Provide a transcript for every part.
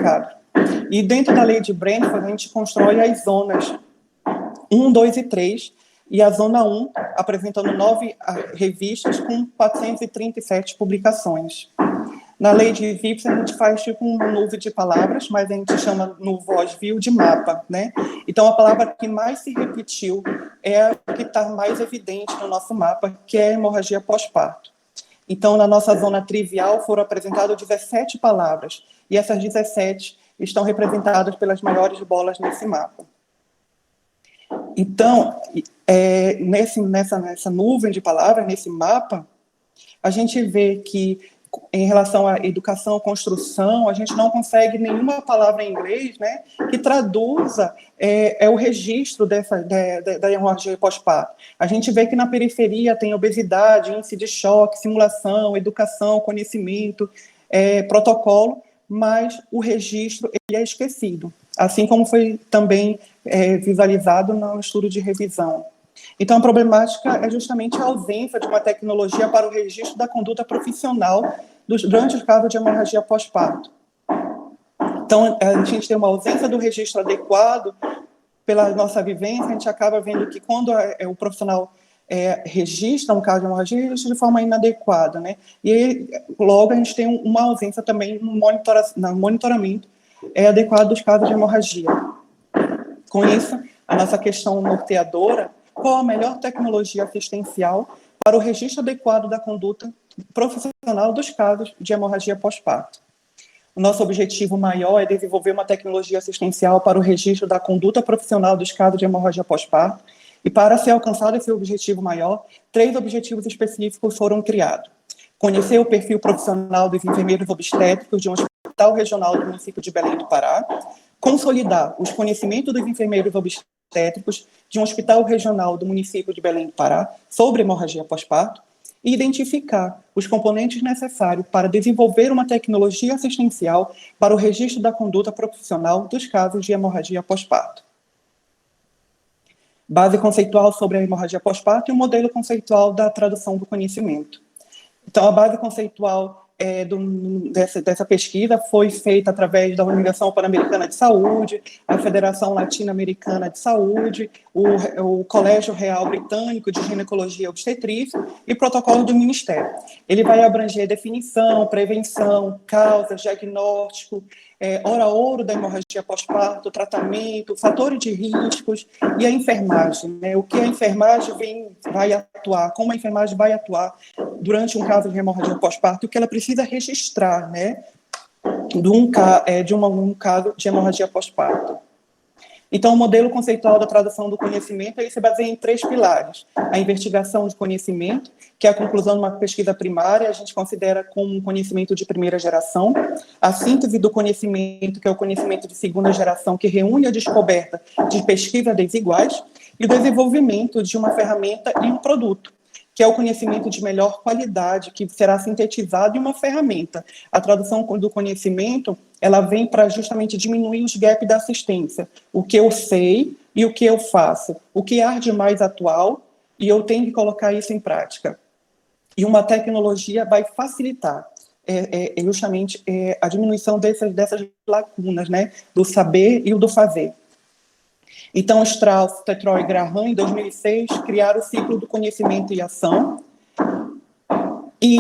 mercado. E dentro da lei de Brentford, a gente constrói as zonas 1, 2 e 3, e a zona 1 apresentando 9 revistas com 437 publicações. Na lei de VIPs, a gente faz tipo uma nuvem de palavras, mas a gente chama no VOSVIL de mapa, né? Então, a palavra que mais se repetiu é a que está mais evidente no nosso mapa, que é a hemorragia pós-parto. Então, na nossa zona trivial, foram apresentadas 17 palavras, e essas 17 estão representadas pelas maiores bolas nesse mapa. Então, nessa nuvem de palavras, nesse mapa, a gente vê que, em relação à educação, construção, a gente não consegue nenhuma palavra em inglês, né, que traduza o registro da hemorragia pós-parto. A gente vê que na periferia tem obesidade, índice de choque, simulação, educação, conhecimento, protocolo, mas o registro ele é esquecido, assim como foi também visualizado no estudo de revisão. Então, a problemática é justamente a ausência de uma tecnologia para o registro da conduta profissional durante os casos de hemorragia pós-parto. Então, a gente tem uma ausência do registro adequado pela nossa vivência, a gente acaba vendo que quando o profissional registra um caso de hemorragia, registra de forma inadequada, né? E aí, logo a gente tem uma ausência também no monitoramento adequado dos casos de hemorragia. Com isso, a nossa questão norteadora: qual a melhor tecnologia assistencial para o registro adequado da conduta profissional dos casos de hemorragia pós-parto? O nosso objetivo maior é desenvolver uma tecnologia assistencial para o registro da conduta profissional dos casos de hemorragia pós-parto, e para ser alcançado esse objetivo maior, 3 objetivos específicos foram criados: conhecer o perfil profissional dos enfermeiros obstétricos de um hospital regional do município de Belém do Pará, consolidar os conhecimentos dos enfermeiros obstétricos de um hospital regional do município de Belém do Pará sobre hemorragia pós-parto e identificar os componentes necessários para desenvolver uma tecnologia assistencial para o registro da conduta profissional dos casos de hemorragia pós-parto. Base conceitual sobre a hemorragia pós-parto e o modelo conceitual da tradução do conhecimento. Então, a base conceitual dessa pesquisa foi feita através da Organização Pan-Americana de Saúde, a Federação Latino-Americana de Saúde, o Colégio Real Britânico de Ginecologia e Obstetrícia e protocolo do Ministério. Ele vai abranger definição, prevenção, causas, diagnóstico, hora-ouro da hemorragia pós-parto, tratamento, fatores de riscos e a enfermagem, né? O que a enfermagem vai atuar, como a enfermagem vai atuar durante um caso de hemorragia pós-parto, o que ela precisa registrar, né, de um caso de hemorragia pós-parto. Então, o modelo conceitual da tradução do conhecimento ele se baseia em 3 pilares: a investigação de conhecimento, que é a conclusão de uma pesquisa primária, a gente considera como um conhecimento de primeira geração; a síntese do conhecimento, que é o conhecimento de segunda geração, que reúne a descoberta de pesquisas desiguais; e o desenvolvimento de uma ferramenta e um produto, que é o conhecimento de melhor qualidade, que será sintetizado em uma ferramenta. A tradução do conhecimento, ela vem para justamente diminuir os gaps da assistência. O que eu sei e o que eu faço. O que há de mais atual, e eu tenho que colocar isso em prática. E uma tecnologia vai facilitar justamente a diminuição dessas lacunas, né, do saber e o do fazer. Então, Strauss, Tetroy e Graham, em 2006, criaram o ciclo do conhecimento e ação, e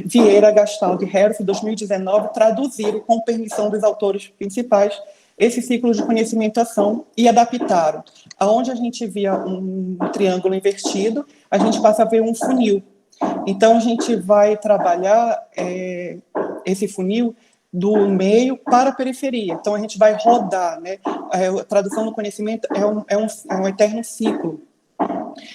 Vieira, Gastaldo e Harris, em 2019, traduziram, com permissão dos autores principais, esse ciclo de conhecimento e ação e adaptaram. Aonde a gente via um triângulo invertido, a gente passa a ver um funil. Então, a gente vai trabalhar esse funil do meio para a periferia. Então, a gente vai rodar, né? A tradução do conhecimento é um eterno ciclo.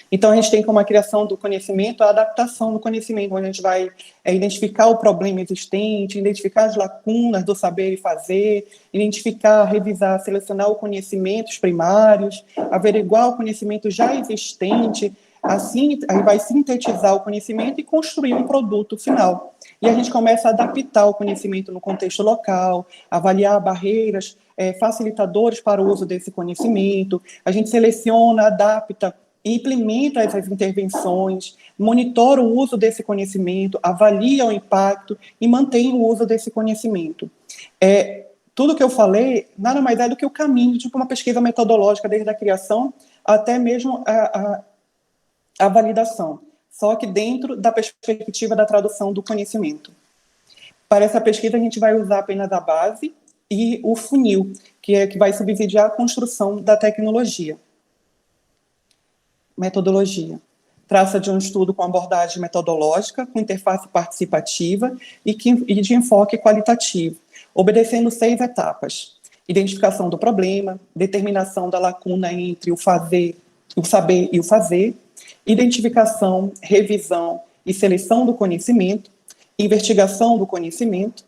Então, a gente tem como a criação do conhecimento a adaptação do conhecimento, onde a gente vai identificar o problema existente, identificar as lacunas do saber e fazer, identificar, revisar, selecionar os conhecimentos primários, averiguar o conhecimento já existente. Assim, aí vai sintetizar o conhecimento e construir um produto final. E a gente começa a adaptar o conhecimento no contexto local, avaliar barreiras, facilitadores para o uso desse conhecimento. A gente seleciona, adapta e implementa essas intervenções, monitora o uso desse conhecimento, avalia o impacto e mantém o uso desse conhecimento. tudo que eu falei nada mais é do que o caminho de uma pesquisa metodológica, desde a criação até mesmo a validação, só que dentro da perspectiva da tradução do conhecimento. Para essa pesquisa, a gente vai usar apenas a base e o funil, que vai subsidiar a construção da tecnologia. Metodologia. Trata de um estudo com abordagem metodológica, com interface participativa e de enfoque qualitativo, obedecendo 6 etapas: identificação do problema, determinação da lacuna entre o saber e o fazer, identificação, revisão e seleção do conhecimento, investigação do conhecimento,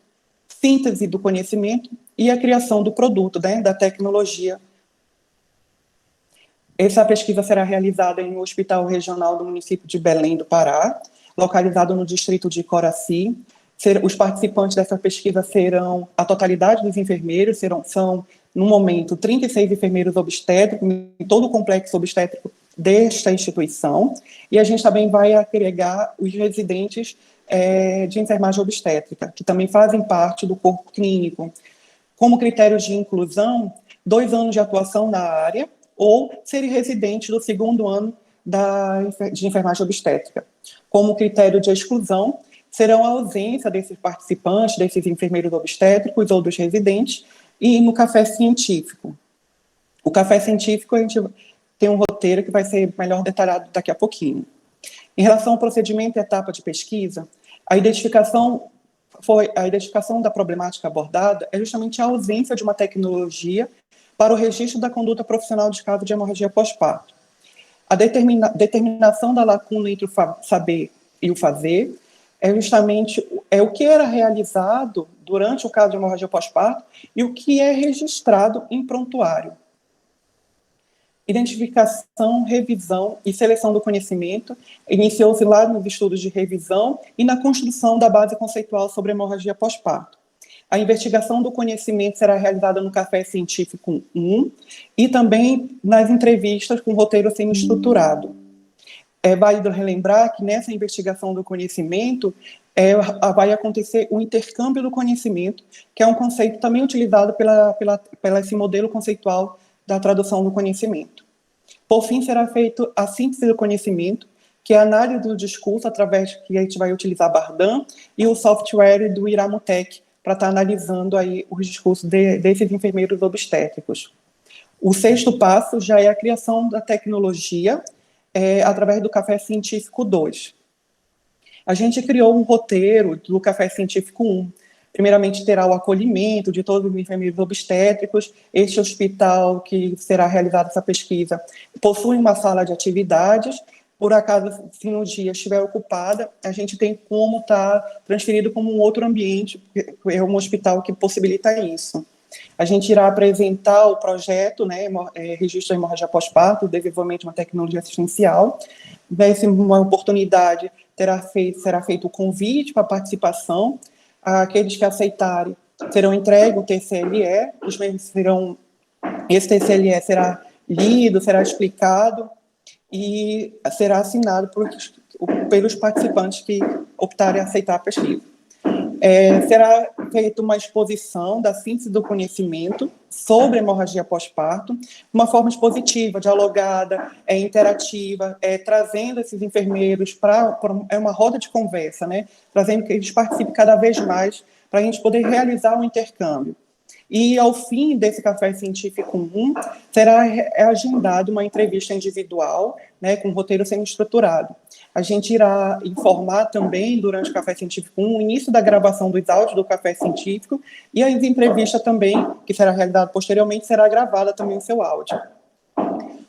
síntese do conhecimento e a criação do produto, né, da tecnologia. Essa pesquisa será realizada em um hospital regional do município de Belém do Pará, localizado no distrito de Coraci. Os participantes dessa pesquisa serão a totalidade dos enfermeiros, são, no momento, 36 enfermeiros obstétricos, em todo o complexo obstétrico desta instituição, e a gente também vai agregar os residentes de enfermagem obstétrica, que também fazem parte do corpo clínico. Como critérios de inclusão, 2 anos de atuação na área ou serem residentes do 2º ano de enfermagem obstétrica. Como critério de exclusão, serão a ausência desses participantes, desses enfermeiros obstétricos ou dos residentes, e no café científico. O café científico, a gente tem um roteiro que vai ser melhor detalhado daqui a pouquinho. Em relação ao procedimento e etapa de pesquisa, a identificação da problemática abordada é justamente a ausência de uma tecnologia para o registro da conduta profissional de caso de hemorragia pós-parto. A determinação da lacuna entre o saber e o fazer é justamente o que era realizado durante o caso de hemorragia pós-parto e o que é registrado em prontuário. Identificação, revisão e seleção do conhecimento iniciou-se lá nos estudos de revisão e na construção da base conceitual sobre hemorragia pós-parto. A investigação do conhecimento será realizada no Café Científico 1 e também nas entrevistas com roteiro semi-estruturado. É válido relembrar que nessa investigação do conhecimento vai acontecer o intercâmbio do conhecimento, que é um conceito também utilizado pela esse modelo conceitual da tradução do conhecimento. Por fim, será feita a síntese do conhecimento, que é a análise do discurso, através que a gente vai utilizar Bardan e o software do Iramutec, para estar analisando aí os discursos desses enfermeiros obstétricos. O 6º passo já é a criação da tecnologia, através do Café Científico 2. A gente criou um roteiro do Café Científico 1. Primeiramente, terá o acolhimento de todos os enfermeiros obstétricos. Este hospital que será realizada essa pesquisa possui uma sala de atividades. Por acaso, se no dia estiver ocupada, a gente tem como estar transferido como um outro ambiente, é um hospital que possibilita isso. A gente irá apresentar o projeto, né, registro da hemorragia pós-parto, desenvolvimento de uma tecnologia assistencial. Nessa uma oportunidade, será feito o convite para participação. Aqueles que aceitarem serão entregues o TCLE, esse TCLE será lido, será explicado e será assinado pelos participantes que optarem a aceitar a pesquisa. Será feita uma exposição da síntese do conhecimento sobre hemorragia pós-parto, de uma forma expositiva, dialogada, interativa, trazendo esses enfermeiros para uma roda de conversa, né? Trazendo que eles participem cada vez mais para a gente poder realizar um intercâmbio. E, ao fim desse Café Científico 1, será agendada uma entrevista individual, né, com roteiro semi-estruturado. A gente irá informar também, durante o Café Científico 1, o início da gravação dos áudios do Café Científico, e a entrevista também, que será realizada posteriormente, será gravada também o seu áudio.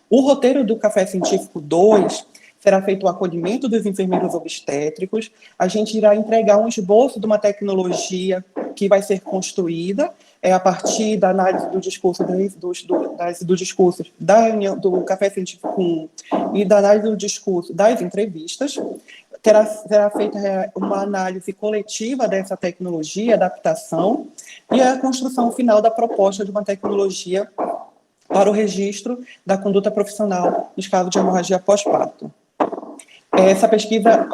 O roteiro do Café Científico 2 será feito o acolhimento dos enfermeiros obstétricos. A gente irá entregar um esboço de uma tecnologia que vai ser construída a partir da análise do discurso do discurso da reunião do Café Científico 1 e da análise do discurso das entrevistas. Será feita uma análise coletiva dessa tecnologia, adaptação, e a construção final da proposta de uma tecnologia para o registro da conduta profissional nos casos de hemorragia pós-parto. Essa pesquisa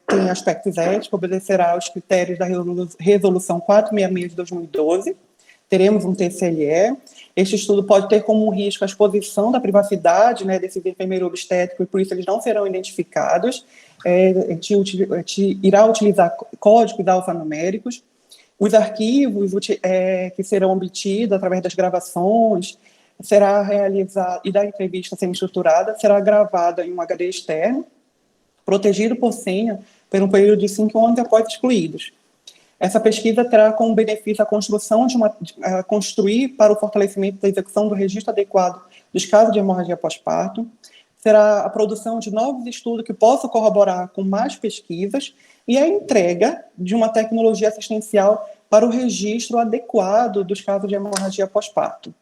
tem aspectos éticos, obedecerá aos critérios da Resolução 466 de 2012, teremos um TCLE. Este estudo pode ter como risco a exposição da privacidade, né, desse enfermeiro obstétrico, e por isso eles não serão identificados. A gente irá utilizar códigos alfanuméricos. Os arquivos que serão obtidos através das gravações, será realizada, e da entrevista semi-estruturada, será gravada em um HD externo, protegido por senha, por um período de 5 anos após excluídos. Essa pesquisa terá como benefício a construção construir para o fortalecimento da execução do registro adequado dos casos de hemorragia pós-parto, será a produção de novos estudos que possam corroborar com mais pesquisas e a entrega de uma tecnologia assistencial para o registro adequado dos casos de hemorragia pós-parto.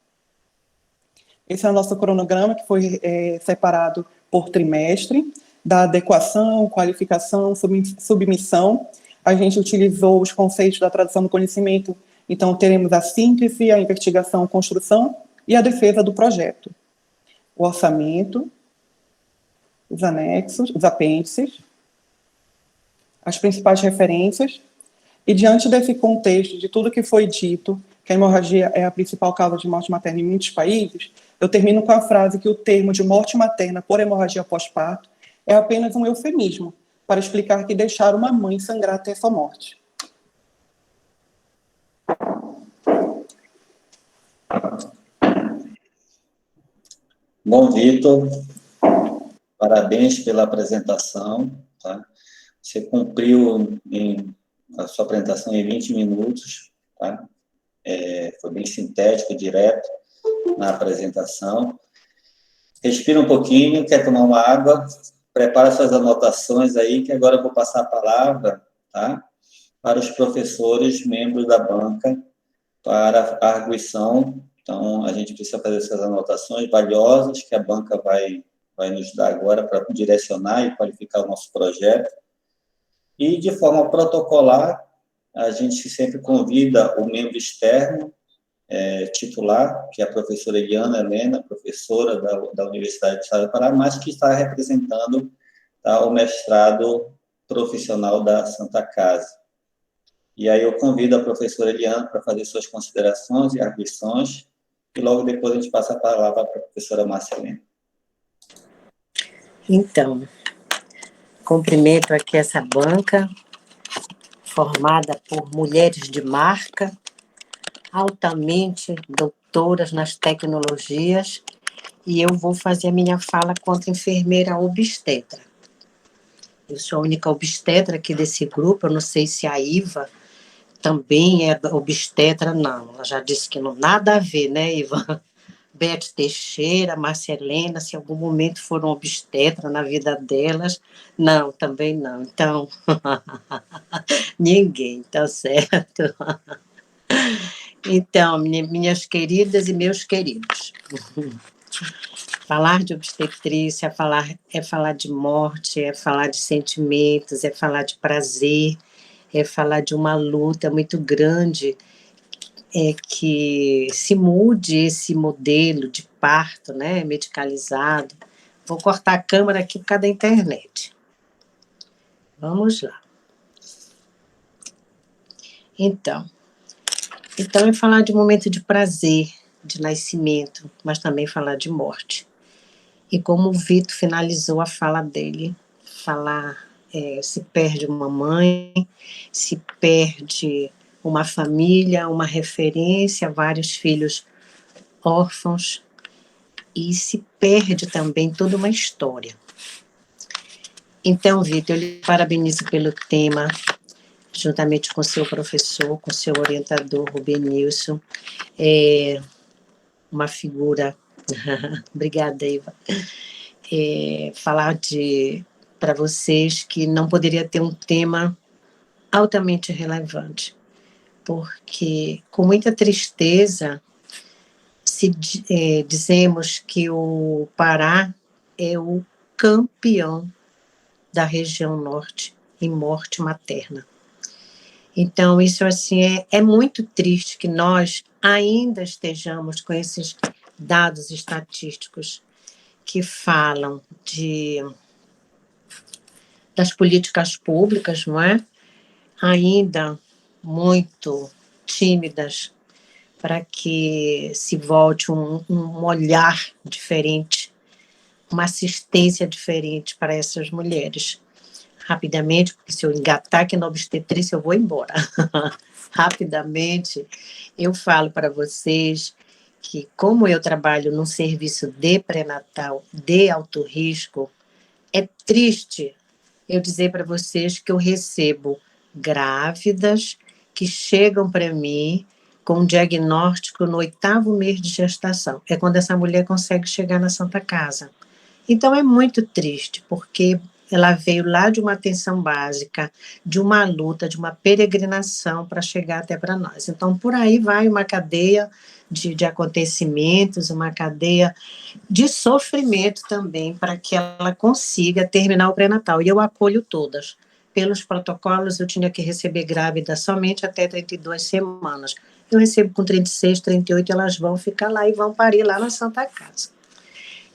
Esse é o nosso cronograma, que foi separado por trimestre, da adequação, qualificação, submissão. A gente utilizou os conceitos da tradução do conhecimento, então teremos a síntese, a investigação, construção e a defesa do projeto. O orçamento, os anexos, os apêndices, as principais referências, e diante desse contexto, de tudo que foi dito, que a hemorragia é a principal causa de morte materna em muitos países, eu termino com a frase que o termo de morte materna por hemorragia pós-parto é apenas um eufemismo para explicar que deixar uma mãe sangrar até sua morte. Bom, Vitor, parabéns pela apresentação. Tá? Você cumpriu a sua apresentação em 20 minutos. Tá? Foi bem sintético, direto na apresentação. Respira um pouquinho, quer tomar uma água, prepara suas anotações aí, que agora eu vou passar a palavra, tá, para os professores, membros da banca, para a arguição. Então, a gente precisa fazer essas anotações valiosas que a banca vai nos dar agora para direcionar e qualificar o nosso projeto. E, de forma protocolar, a gente sempre convida o membro externo, titular, que é a professora Eliana Helena, professora da Universidade do Estado do Pará, mas que está representando, tá, o mestrado profissional da Santa Casa. E aí eu convido a professora Eliana para fazer suas considerações e arguições, e logo depois a gente passa a palavra para a professora Márcia Helena. Então, cumprimento aqui essa banca, formada por mulheres de marca, altamente doutoras nas tecnologias, e eu vou fazer a minha fala contra enfermeira obstetra. Eu sou a única obstetra aqui desse grupo, eu não sei se a Iva também é obstetra, não. Ela já disse que não, nada a ver, né, Iva? Beth Teixeira, Márcia Helena, se em algum momento foram obstetra na vida delas, não, também não. Então, ninguém, tá certo? Então, minhas queridas e meus queridos, falar de obstetrícia é falar de morte, é falar de sentimentos, é falar de prazer, é falar de uma luta muito grande, que se mude esse modelo de parto, né, medicalizado. Vou cortar a câmera aqui por causa da internet. Vamos lá. Então, é falar de um momento de prazer, de nascimento, mas também falar de morte. E como o Vitor finalizou a fala dele, se perde uma mãe, se perde uma família, uma referência, vários filhos órfãos, e se perde também toda uma história. Então, Vitor, eu lhe parabenizo pelo tema, juntamente com seu professor, com seu orientador, Rubenilson, uma figura. Obrigada, Eva. Falar para vocês que não poderia ter um tema altamente relevante, porque com muita tristeza dizemos que o Pará é o campeão da região norte em morte materna. Então, isso assim é muito triste que nós ainda estejamos com esses dados estatísticos que falam das políticas públicas, não é? Ainda muito tímidas para que se volte um olhar diferente, uma assistência diferente para essas mulheres. Rapidamente, porque se eu engatar aqui na obstetrícia, eu vou embora. Rapidamente, eu falo para vocês que, como eu trabalho num serviço de pré-natal de alto risco, é triste eu dizer para vocês que eu recebo grávidas que chegam para mim com um diagnóstico no 8º mês de gestação. É quando essa mulher consegue chegar na Santa Casa. Então, é muito triste, porque ela veio lá de uma atenção básica, de uma luta, de uma peregrinação para chegar até para nós. Então, por aí vai uma cadeia de acontecimentos, uma cadeia de sofrimento também, para que ela consiga terminar o pré-natal. E eu acolho todas. Pelos protocolos, eu tinha que receber grávida somente até 32 semanas. Eu recebo com 36, 38, elas vão ficar lá e vão parir lá na Santa Casa.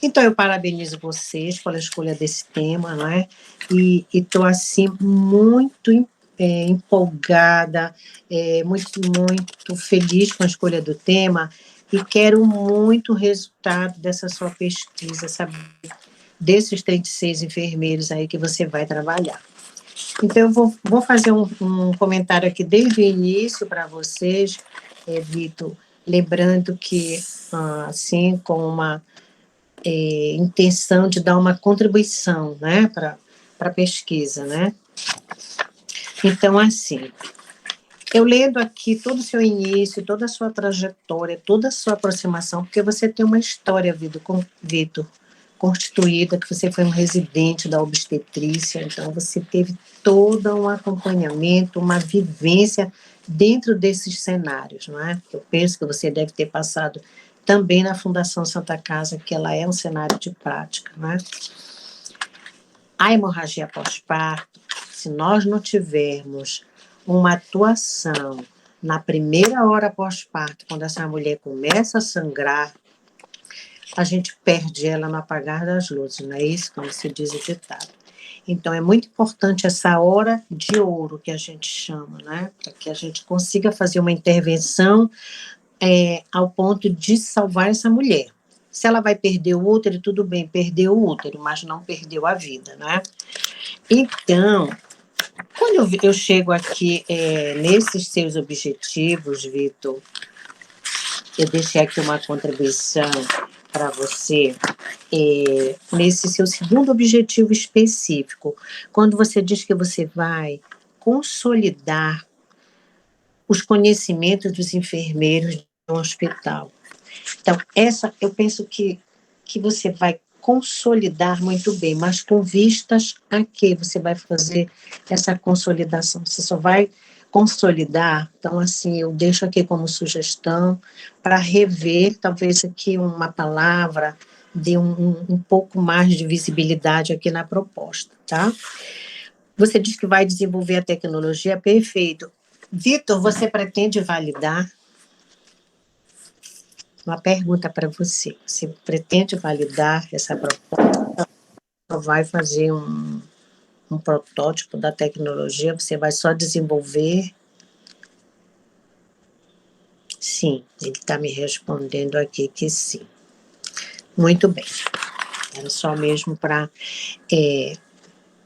Então, eu parabenizo vocês pela escolha desse tema, não é? E estou, assim, muito empolgada, muito feliz com a escolha do tema e quero muito o resultado dessa sua pesquisa, sabe? Desses 36 enfermeiros aí que você vai trabalhar. Então, eu vou fazer um comentário aqui desde o início para vocês, Vitor, lembrando que, assim, com uma intenção de dar uma contribuição, né, para a pesquisa, né? Então, assim, eu lendo aqui todo o seu início, toda a sua trajetória, toda a sua aproximação, porque você tem uma história, Vitor, constituída, que você foi um residente da obstetrícia, então você teve todo um acompanhamento, uma vivência dentro desses cenários, não é? Eu penso que você deve ter passado também na Fundação Santa Casa, que ela é um cenário de prática, não é? A hemorragia pós-parto, se nós não tivermos uma atuação na primeira hora pós-parto, quando essa mulher começa a sangrar, a gente perde ela no apagar das luzes, não é isso? Como se diz o ditado. Então, é muito importante essa hora de ouro que a gente chama, né? Para que a gente consiga fazer uma intervenção ao ponto de salvar essa mulher. Se ela vai perder o útero, tudo bem, perdeu o útero, mas não perdeu a vida, né? Então, quando eu chego aqui nesses seus objetivos, Vitor, eu deixei aqui uma contribuição para você, nesse seu segundo objetivo específico, quando você diz que você vai consolidar os conhecimentos dos enfermeiros de um hospital. Então, eu penso que você vai consolidar muito bem, mas com vistas a que você vai fazer essa consolidação. Você só vai consolidar, então, assim, eu deixo aqui como sugestão para rever, talvez aqui uma palavra, dê um pouco mais de visibilidade aqui na proposta, tá? Você diz que vai desenvolver a tecnologia, perfeito. Vitor, você pretende validar? Uma pergunta para você. Você pretende validar essa proposta? Ou vai fazer um protótipo da tecnologia? Você vai só desenvolver? Sim, ele está me respondendo aqui que sim. Muito bem. Era só mesmo para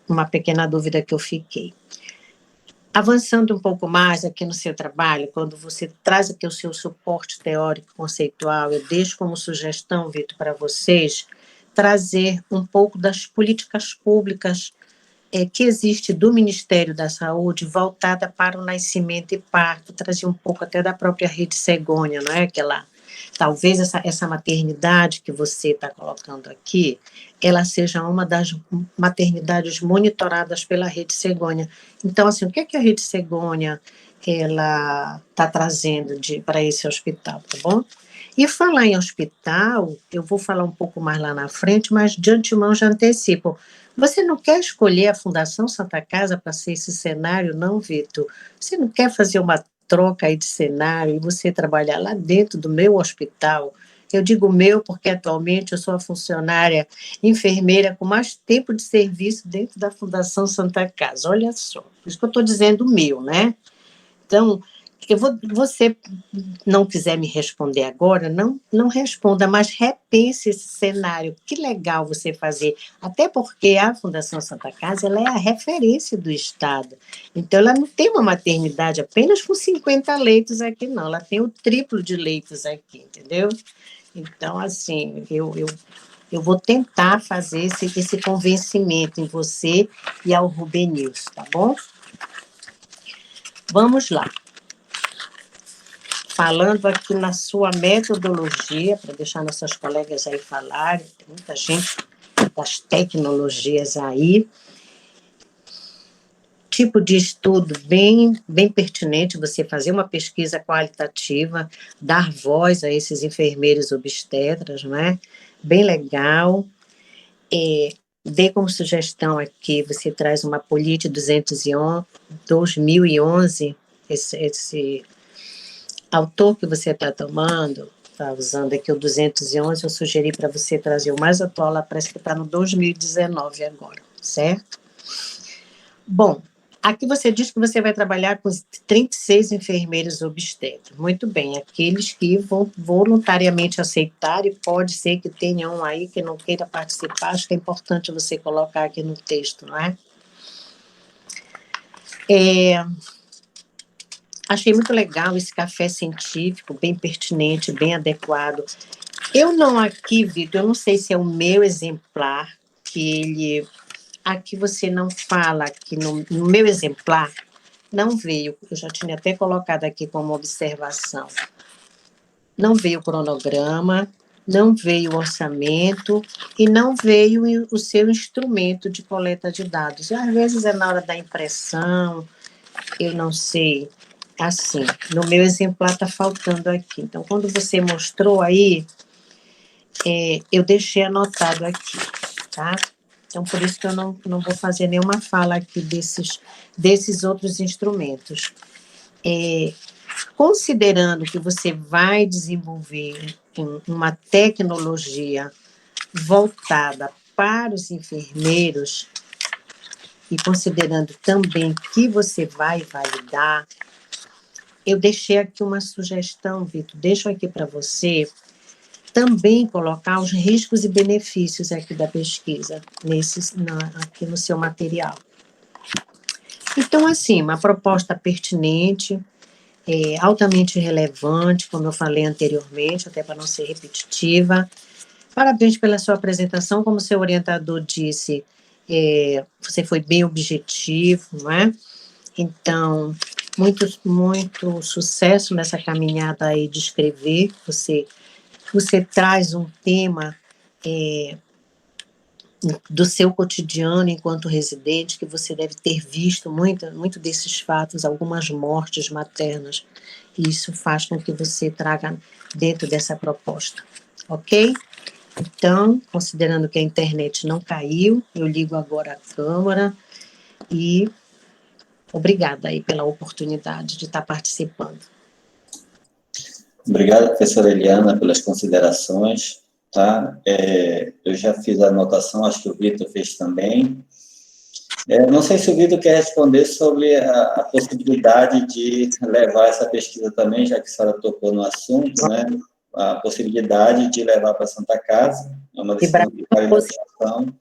uma pequena dúvida que eu fiquei. Avançando um pouco mais aqui no seu trabalho, quando você traz aqui o seu suporte teórico conceitual, eu deixo como sugestão, Vitor, para vocês, trazer um pouco das políticas públicas que existe do Ministério da Saúde voltada para o nascimento e parto, trazer um pouco até da própria Rede Cegônia, não é? Talvez essa maternidade que você está colocando aqui, ela seja uma das maternidades monitoradas pela Rede Cegônia. Então, assim, o que é que a Rede Cegônia ela está trazendo para esse hospital, tá bom? E falar em hospital, eu vou falar um pouco mais lá na frente, mas de antemão já antecipo. Você não quer escolher a Fundação Santa Casa para ser esse cenário, não, Vitor? Você não quer fazer uma troca aí de cenário e você trabalhar lá dentro do meu hospital? Eu digo meu porque atualmente eu sou a funcionária enfermeira com mais tempo de serviço dentro da Fundação Santa Casa. Olha só, por isso que eu estou dizendo meu, né? Então, Você não quiser me responder agora, não responda, mas repense esse cenário. Que legal você fazer, até porque a Fundação Santa Casa ela é a referência do Estado. Então, ela não tem uma maternidade apenas com 50 leitos aqui, não. Ela tem o triplo de leitos aqui, entendeu? Então, assim, eu vou tentar fazer esse convencimento em você e ao Rubenils, tá bom? Vamos lá. Falando aqui na sua metodologia, para deixar nossas colegas aí falarem, tem muita gente das tecnologias aí. Tipo de estudo bem pertinente, você fazer uma pesquisa qualitativa, dar voz a esses enfermeiros obstetras, né? Bem legal. Dê como sugestão aqui, você traz uma Polite 2011, esse autor que você está tomando, está usando aqui o 211, eu sugeri para você trazer o mais atual, lá parece que está no 2019 agora, certo? Bom, aqui você diz que você vai trabalhar com 36 enfermeiros obstetras. Muito bem, aqueles que vão voluntariamente aceitar, e pode ser que tenha um aí que não queira participar, acho que é importante você colocar aqui no texto, não é? Achei muito legal esse café científico, bem pertinente, bem adequado. Eu não aqui, Vitor, eu não sei se é o meu exemplar, que ele... Aqui você não fala, que no meu exemplar não veio, eu já tinha até colocado aqui como observação, não veio o cronograma, não veio o orçamento e não veio o seu instrumento de coleta de dados. E às vezes é na hora da impressão, eu não sei... Assim, no meu exemplar está faltando aqui. Então, quando você mostrou aí, eu deixei anotado aqui, tá? Então, por isso que eu não vou fazer nenhuma fala aqui desses outros instrumentos. Considerando que você vai desenvolver uma tecnologia voltada para os enfermeiros, e considerando também que você vai validar, eu deixei aqui uma sugestão, Vitor, deixo aqui para você também colocar os riscos e benefícios aqui da pesquisa, aqui no seu material. Então, assim, uma proposta pertinente, altamente relevante, como eu falei anteriormente, até para não ser repetitiva. Parabéns pela sua apresentação, como seu orientador disse, você foi bem objetivo, não é? Então, muito sucesso nessa caminhada aí de escrever. Você traz um tema do seu cotidiano enquanto residente, que você deve ter visto muito desses fatos, algumas mortes maternas, e isso faz com que você traga dentro dessa proposta, ok? Então, considerando que a internet não caiu, eu ligo agora a câmera e obrigada aí pela oportunidade de estar participando. Obrigado, professora Eliana, pelas considerações, tá? Eu já fiz a anotação, acho que o Vitor fez também. Não sei se o Vitor quer responder sobre a possibilidade de levar essa pesquisa também, já que a senhora tocou no assunto, né? A possibilidade de levar para a Santa Casa, é uma decisão de qualificação,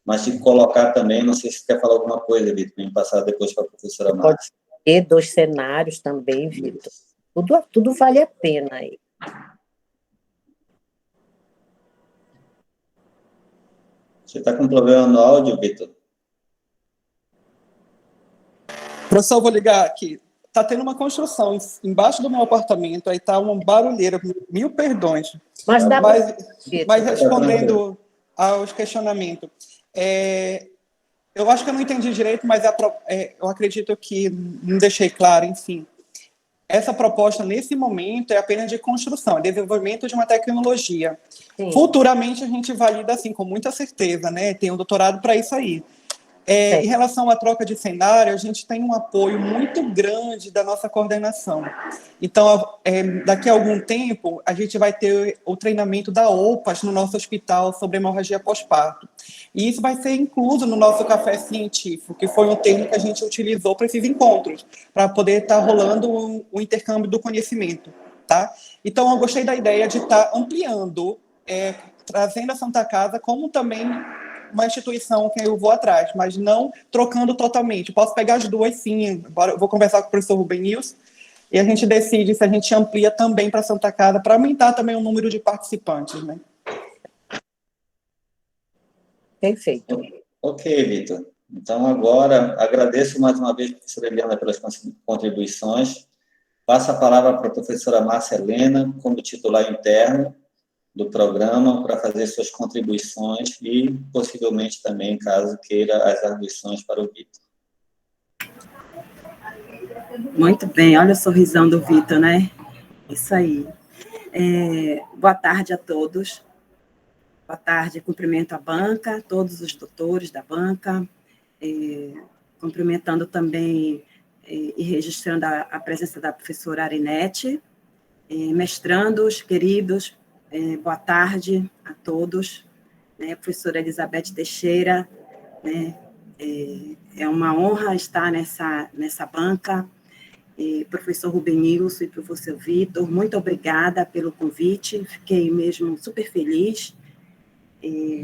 mas de colocar também, não sei se quer falar alguma coisa, Vitor, para me passar depois para a professora Márcia. Pode ter 2 cenários também, Vitor. Tudo vale a pena aí. Você está com problema no áudio, Vitor? Professor, eu vou ligar aqui. Está tendo uma construção embaixo do meu apartamento, aí está uma barulheira, mil perdões. Mas dá mas respondendo aos questionamentos, eu acho que eu não entendi direito, mas eu acredito que não deixei claro, enfim. Essa proposta, nesse momento, é apenas de construção, é desenvolvimento de uma tecnologia. Sim. Futuramente, a gente valida, assim, com muita certeza, né? Tem um doutorado para isso aí. Em relação à troca de cenário, a gente tem um apoio muito grande da nossa coordenação. Então, daqui a algum tempo, a gente vai ter o treinamento da OPAS no nosso hospital sobre hemorragia pós-parto. E isso vai ser incluso no nosso café científico, que foi um termo que a gente utilizou para esses encontros, para poder estar rolando o intercâmbio do conhecimento. Tá? Então, eu gostei da ideia de estar ampliando, trazendo a Santa Casa como também uma instituição que eu vou atrás, mas não trocando totalmente. Posso pegar as duas, sim. Agora eu vou conversar com o professor Rubem Nils e a gente decide se a gente amplia também para a Santa Casa, para aumentar também o número de participantes, né? Perfeito. Ok, Vitor. Então, agora, agradeço mais uma vez a professora Eliana pelas contribuições. Passo a palavra para a professora Márcia Helena, como titular interno do programa, para fazer suas contribuições e, possivelmente, também, caso queira, as arguições para o Vitor. Muito bem, olha o sorrisão do Vitor, né? Isso aí. Boa tarde a todos. Boa tarde, cumprimento a banca, todos os doutores da banca, cumprimentando também e registrando a presença da professora Arinete, mestrandos, queridos, boa tarde a todos, né, professora Elizabeth Teixeira, né, é uma honra estar nessa banca, professor Rubem Nilson e professor Vitor, muito obrigada pelo convite, fiquei mesmo super feliz,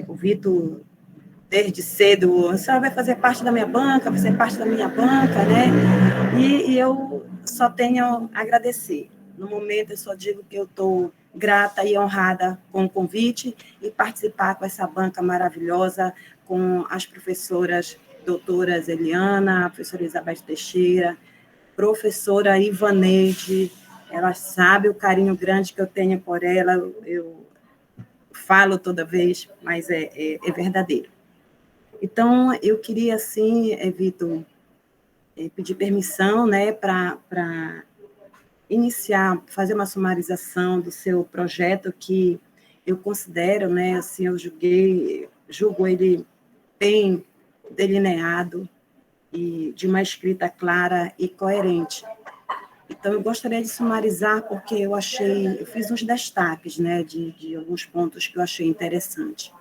o Vitor, desde cedo, a senhora vai fazer parte da minha banca, vai ser parte da minha banca, né, e eu só tenho a agradecer. No momento, eu só digo que eu estou grata e honrada com o convite e participar com essa banca maravilhosa, com as professoras doutoras Eliana, a professora Elizabeth Teixeira, professora Ivaneide, ela sabe o carinho grande que eu tenho por ela, eu falo toda vez, mas é verdadeiro. Então, eu queria, assim, Vitor, pedir permissão, né, para iniciar, fazer uma sumarização do seu projeto, que eu considero, né, assim, eu julgo ele bem delineado e de uma escrita clara e coerente. Então, eu gostaria de sumarizar, porque eu fiz uns destaques, né, de alguns pontos que eu achei interessante.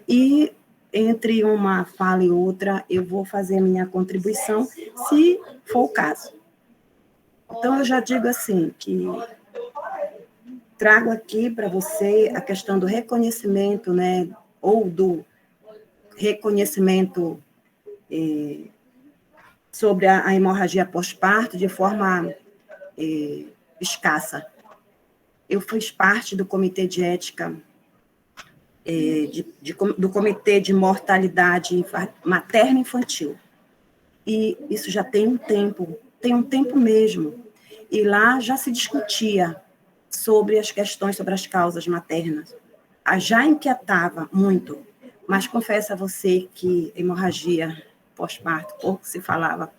E entre uma fala e outra, eu vou fazer a minha contribuição, se for o caso. Então, eu já digo assim, que trago aqui para você a questão do reconhecimento, né, ou do reconhecimento sobre a hemorragia pós-parto de forma escassa. Eu fiz parte do Comitê de Ética, do Comitê de Mortalidade Materna e Infantil, e isso já tem um tempo mesmo, e lá já se discutia sobre as questões, sobre as causas maternas. Já inquietava muito, mas confesso a você que hemorragia pós-parto pouco se falava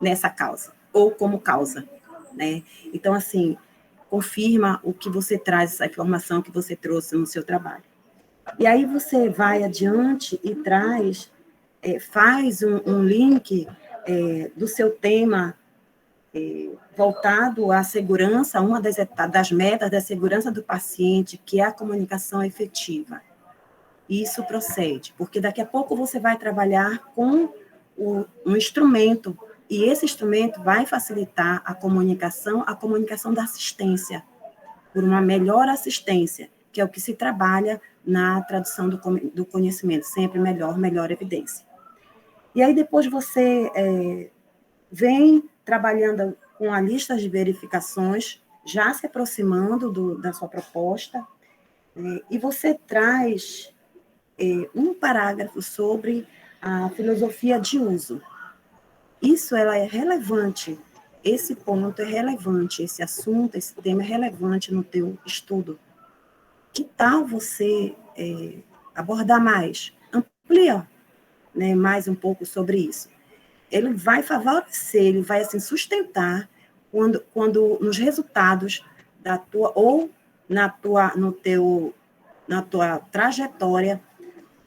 nessa causa, ou como causa, né? Então, assim, confirma o que você traz, essa informação que você trouxe no seu trabalho. E aí você vai adiante e faz um link do seu tema voltado à segurança, uma das metas da segurança do paciente, que é a comunicação efetiva. Isso procede, porque daqui a pouco você vai trabalhar com um instrumento, e esse instrumento vai facilitar a comunicação da assistência, por uma melhor assistência, que é o que se trabalha na tradução do conhecimento, sempre melhor evidência. E aí depois você vem trabalhando com a lista de verificações, já se aproximando da sua proposta, e você traz um parágrafo sobre a filosofia de uso. Isso ela é relevante, esse ponto é relevante, esse assunto, esse tema é relevante no teu estudo. Que tal você abordar mais? Amplia, né, mais um pouco sobre isso. Ele vai favorecer, ele vai assim, sustentar quando nos resultados da tua, ou na tua trajetória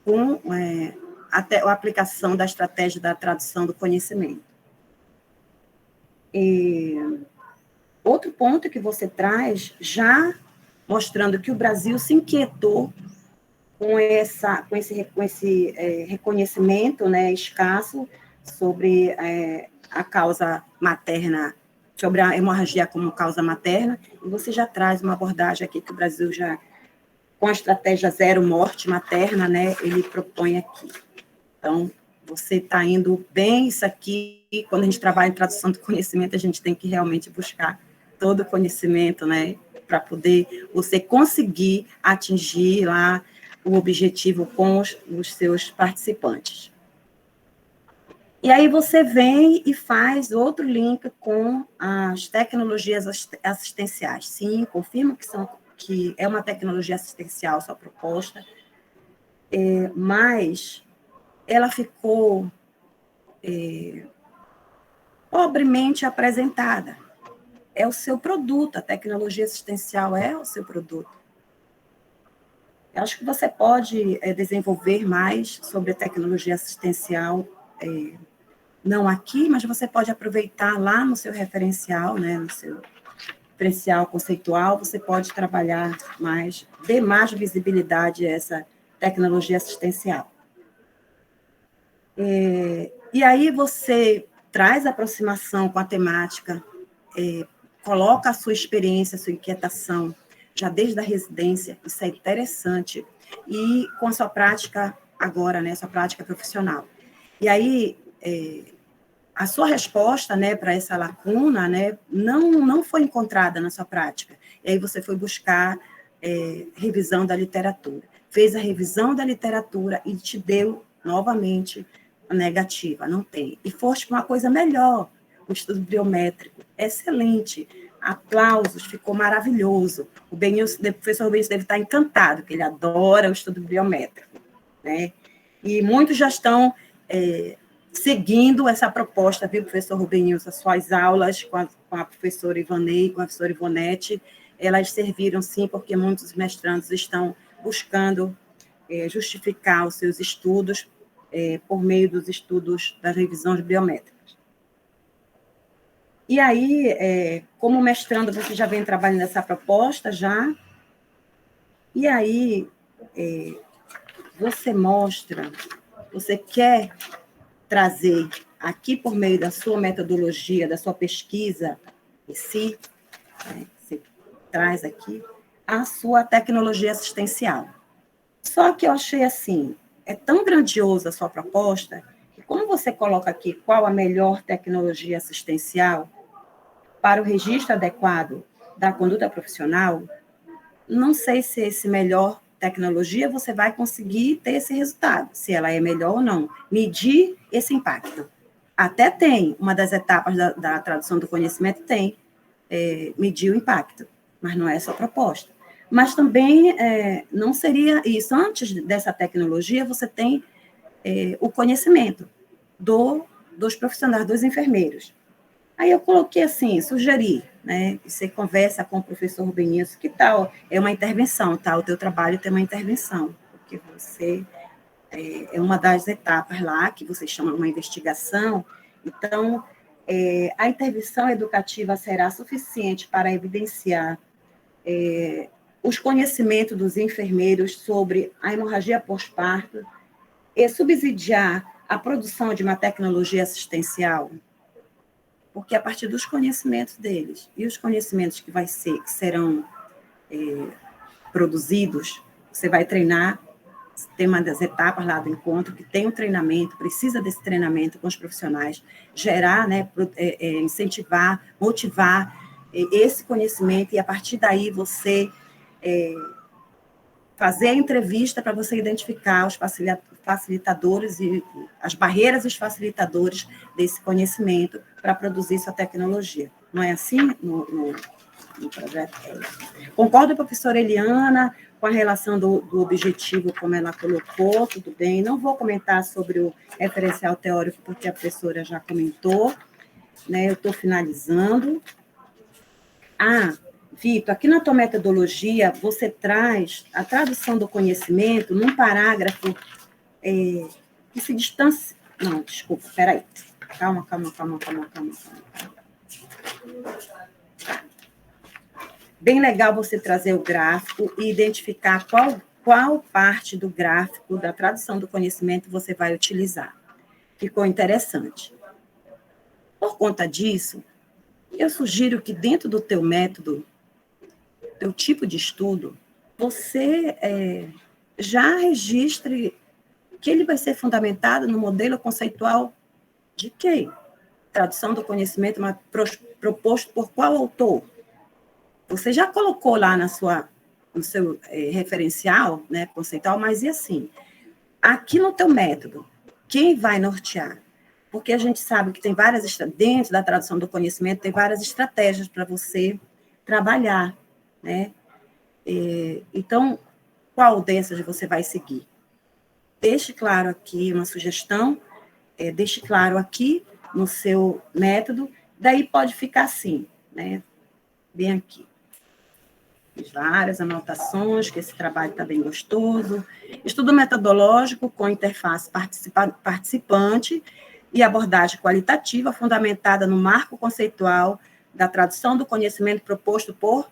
com a aplicação da estratégia da tradução do conhecimento. E outro ponto que você traz, já mostrando que o Brasil se inquietou com esse reconhecimento, né, escasso sobre a causa materna, sobre a hemorragia como causa materna, e você já traz uma abordagem aqui que o Brasil já, com a estratégia zero morte materna, né, ele propõe aqui. Então, você está indo bem, isso aqui, quando a gente trabalha em tradução do conhecimento, a gente tem que realmente buscar todo o conhecimento, né, para poder você conseguir atingir lá o objetivo com os seus participantes. E aí você vem e faz outro link com as tecnologias assistenciais. Sim, confirmo que é uma tecnologia assistencial sua proposta, mas ela ficou pobremente apresentada. É o seu produto, a tecnologia assistencial é o seu produto. Eu acho que você pode desenvolver mais sobre a tecnologia assistencial, não aqui, mas você pode aproveitar lá no seu referencial, né, no seu referencial conceitual, você pode trabalhar mais, dar mais visibilidade a essa tecnologia assistencial. E aí você traz a aproximação com a temática, coloca a sua experiência, a sua inquietação, já desde a residência, isso é interessante, e com a sua prática agora, né, sua prática profissional. E aí, a sua resposta, né, para essa lacuna, né, não foi encontrada na sua prática. E aí você foi buscar revisão da literatura. Fez a revisão da literatura e te deu, novamente, a negativa, não tem. E foste para uma coisa melhor, o estudo biométrico, excelente. Aplausos, ficou maravilhoso. O professor Benilson deve estar encantado, que ele adora o estudo biométrico, né? E muitos já estão seguindo essa proposta, viu, professor Rubenilson? As suas aulas com a professora Ivanei, com a professora Ivonete, elas serviram, sim, porque muitos mestrandos estão buscando justificar os seus estudos por meio dos estudos das revisões biométricas. E aí, como mestrando, você já vem trabalhando essa proposta, já, e aí você quer trazer aqui, por meio da sua metodologia, da sua pesquisa em si, você traz aqui a sua tecnologia assistencial. Só que eu achei assim, é tão grandiosa a sua proposta, que como você coloca aqui qual a melhor tecnologia assistencial para o registro adequado da conduta profissional, não sei se esse melhor tecnologia você vai conseguir ter esse resultado, se ela é melhor ou não. Medir esse impacto. Até tem, uma das etapas da tradução do conhecimento tem medir o impacto, mas não é essa a proposta. Mas também não seria isso. Antes dessa tecnologia, você tem o conhecimento dos profissionais, dos enfermeiros. Aí eu coloquei assim, sugeri, né, que você conversa com o professor Rubenilson, que tal? É uma intervenção, tá? O teu trabalho tem uma intervenção, porque você é uma das etapas lá, que você chama uma investigação. Então, a intervenção educativa será suficiente para evidenciar os conhecimentos dos enfermeiros sobre a hemorragia pós-parto e subsidiar a produção de uma tecnologia assistencial, porque a partir dos conhecimentos deles e os conhecimentos que serão produzidos, você vai treinar, tem uma das etapas lá do encontro que tem um treinamento, precisa desse treinamento com os profissionais, gerar, né, incentivar, motivar esse conhecimento, e a partir daí você fazer a entrevista para você identificar os facilitadores e as barreiras e os facilitadores desse conhecimento para produzir sua tecnologia. Não é assim no projeto? Concordo com a professora Eliana com a relação do objetivo, como ela colocou, tudo bem. Não vou comentar sobre o referencial teórico, porque a professora já comentou, né? Eu estou finalizando. Vitor, aqui na tua metodologia, você traz a tradução do conhecimento num parágrafo que se distancia... Não, desculpa, peraí. Calma. Bem legal você trazer o gráfico e identificar qual parte do gráfico da tradução do conhecimento você vai utilizar. Ficou interessante. Por conta disso, eu sugiro que dentro do teu método, teu tipo de estudo, você já registre que ele vai ser fundamentado no modelo conceitual de quem? Tradução do conhecimento, mas proposto por qual autor? Você já colocou lá no seu referencial, né, conceitual, mas e assim? Aqui no teu método, quem vai nortear? Porque a gente sabe que tem dentro da tradução do conhecimento, tem várias estratégias para você trabalhar, né? Então, qual dessas você vai seguir? Deixe claro aqui uma sugestão, deixe claro aqui no seu método, daí pode ficar assim, né? Bem aqui. Fiz várias anotações, que esse trabalho está bem gostoso. Estudo metodológico com interface participante e abordagem qualitativa fundamentada no marco conceitual da tradução do conhecimento proposto por...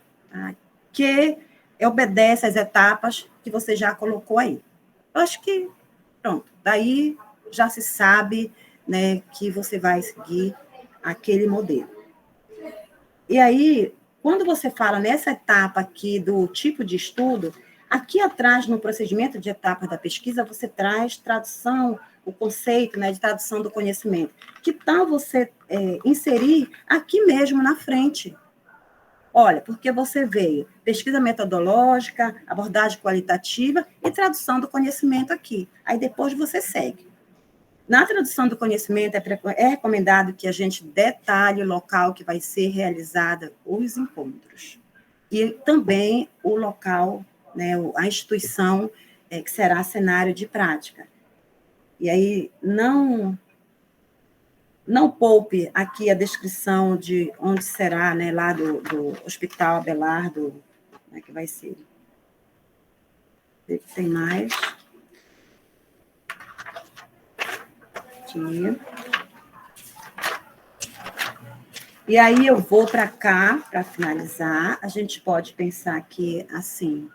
que obedece às etapas que você já colocou aí. Eu acho que, pronto, daí já se sabe, né, que você vai seguir aquele modelo. E aí, quando você fala nessa etapa aqui do tipo de estudo, aqui atrás, no procedimento de etapas da pesquisa, você traz tradução, o conceito, né, de tradução do conhecimento. Que tal você inserir aqui mesmo na frente? Olha, porque você veio pesquisa metodológica, abordagem qualitativa e tradução do conhecimento aqui. Aí depois você segue. Na tradução do conhecimento, é recomendado que a gente detalhe o local que vai ser realizada os encontros. E também o local, né, a instituição que será cenário de prática. E aí, não poupe aqui a descrição de onde será, né, lá do Hospital Abelardo, como é que vai ser? Tem mais. Aqui. E aí eu vou para cá, para finalizar. A gente pode pensar aqui assim,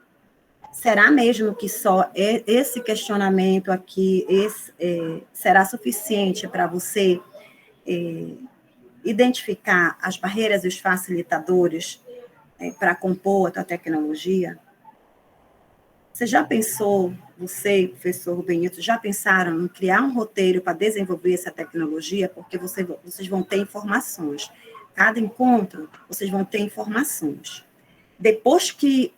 será mesmo que só esse questionamento aqui será suficiente para você identificar as barreiras e os facilitadores para compor a tua tecnologia? Você já pensou, você e o professor Benito, já pensaram em criar um roteiro para desenvolver essa tecnologia? Porque vocês vão ter informações. Cada encontro, vocês vão ter informações. Depois que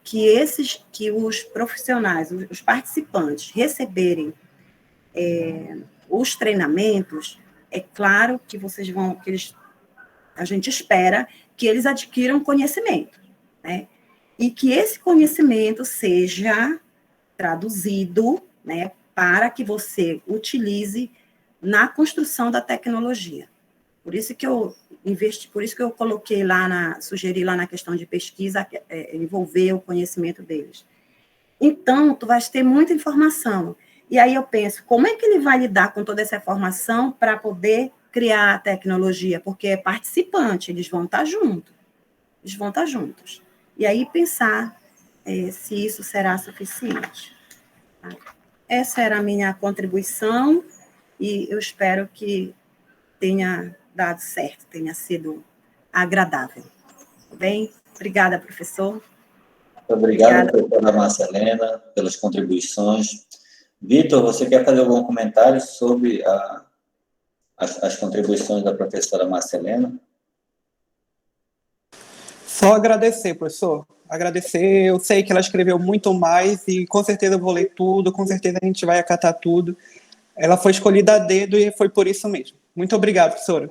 os profissionais, os participantes receberem os treinamentos, é claro que a gente espera que eles adquiram conhecimento, né? E que esse conhecimento seja traduzido, né, para que você utilize na construção da tecnologia. Por isso que eu coloquei sugeri lá na questão de pesquisa, envolver o conhecimento deles. Então, tu vais ter muita informação. E aí eu penso, como é que ele vai lidar com toda essa informação para poder criar a tecnologia? Porque é participante, eles vão estar juntos. E aí pensar se isso será suficiente. Tá? Essa era a minha contribuição e eu espero que tenha dado certo, tenha sido agradável. Tá bem? Obrigada, professor. Obrigado, professora Marcelena, pelas contribuições. Vitor, você quer fazer algum comentário sobre as contribuições da professora Marcelena? Só agradecer, professor. Agradecer. Eu sei que ela escreveu muito mais e com certeza eu vou ler tudo, com certeza a gente vai acatar tudo. Ela foi escolhida a dedo e foi por isso mesmo. Muito obrigado, professora.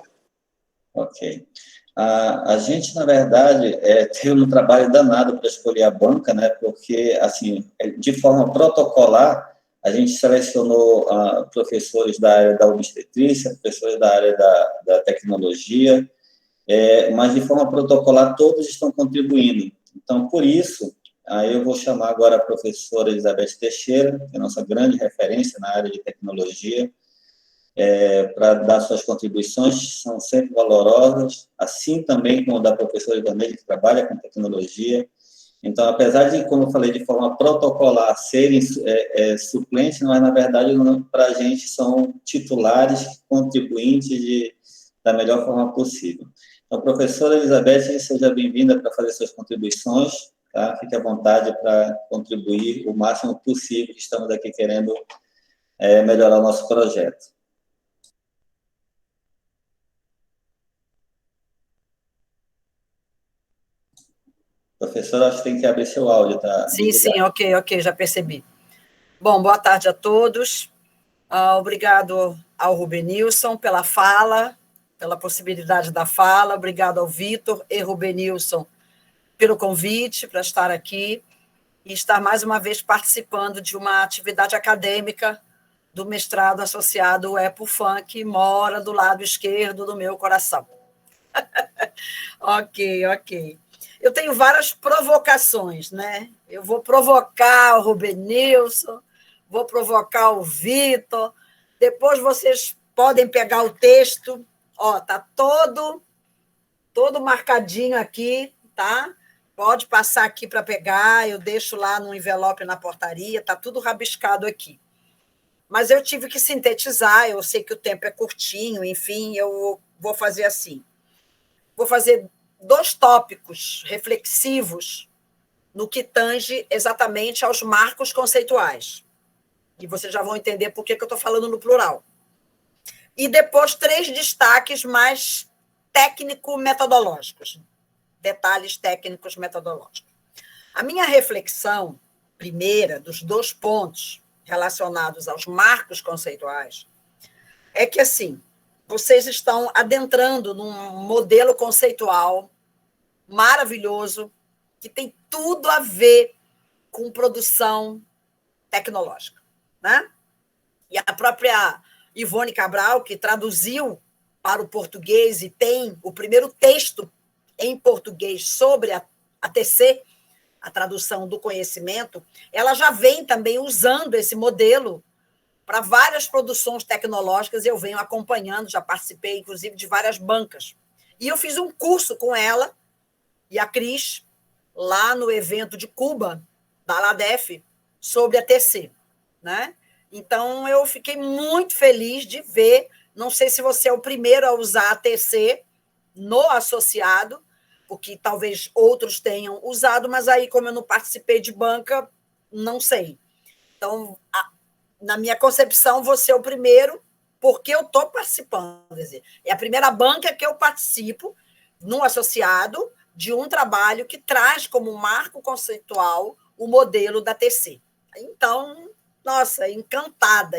Ok. A gente, na verdade, teve um trabalho danado para escolher a banca, né? Porque, assim, de forma protocolar, a gente selecionou professores da área da obstetrícia, professores da área da tecnologia, mas de forma protocolar todos estão contribuindo. Então, por isso, aí eu vou chamar agora a professora Elizabeth Teixeira, que é a nossa grande referência na área de tecnologia, para dar suas contribuições, são sempre valorosas, assim também como da professora Ivanei, que trabalha com tecnologia. Então, apesar de, como eu falei, de forma protocolar, serem suplentes, mas, na verdade, para a gente são titulares, contribuintes da melhor forma possível. Então, professora Elizabeth, seja bem-vinda para fazer suas contribuições, tá? Fique à vontade para contribuir o máximo possível, que estamos aqui querendo melhorar o nosso projeto. Professora, acho que tem que abrir seu áudio, tá? Sim, ok, já percebi. Bom, boa tarde a todos. Obrigado ao Rubenilson pela fala, pela possibilidade da fala. Obrigado ao Vitor e Rubenilson pelo convite para estar aqui e estar mais uma vez participando de uma atividade acadêmica do mestrado associado ao EPUFAM, que mora do lado esquerdo do meu coração. Ok. Eu tenho várias provocações, né? Eu vou provocar o Rubenilson, vou provocar o Vitor, depois vocês podem pegar o texto, tá todo marcadinho aqui, tá? Pode passar aqui para pegar, eu deixo lá no envelope na portaria, tá tudo rabiscado aqui. Mas eu tive que sintetizar, eu sei que o tempo é curtinho, enfim, eu vou fazer assim. Vou fazer 2 tópicos reflexivos no que tange exatamente aos marcos conceituais. E vocês já vão entender por que eu estou falando no plural. E depois 3 destaques mais técnico-metodológicos. Detalhes técnicos metodológicos. A minha reflexão primeira dos 2 pontos relacionados aos marcos conceituais é que, assim, vocês estão adentrando num modelo conceitual maravilhoso que tem tudo a ver com produção tecnológica, né? E a própria Ivone Cabral, que traduziu para o português e tem o primeiro texto em português sobre a TC, a tradução do conhecimento, ela já vem também usando esse modelo para várias produções tecnológicas, eu venho acompanhando, já participei, inclusive, de várias bancas. E eu fiz um curso com ela e a Cris, lá no evento de Cuba, da LADEF, sobre a TC, né? Então, eu fiquei muito feliz de ver, não sei se você é o primeiro a usar a TC no associado, porque talvez outros tenham usado, mas aí, como eu não participei de banca, não sei. Então, na minha concepção, você é o primeiro, porque eu estou participando. Quer dizer, é a primeira banca que eu participo, num associado, de um trabalho que traz como marco conceitual o modelo da TC. Então, nossa, encantada.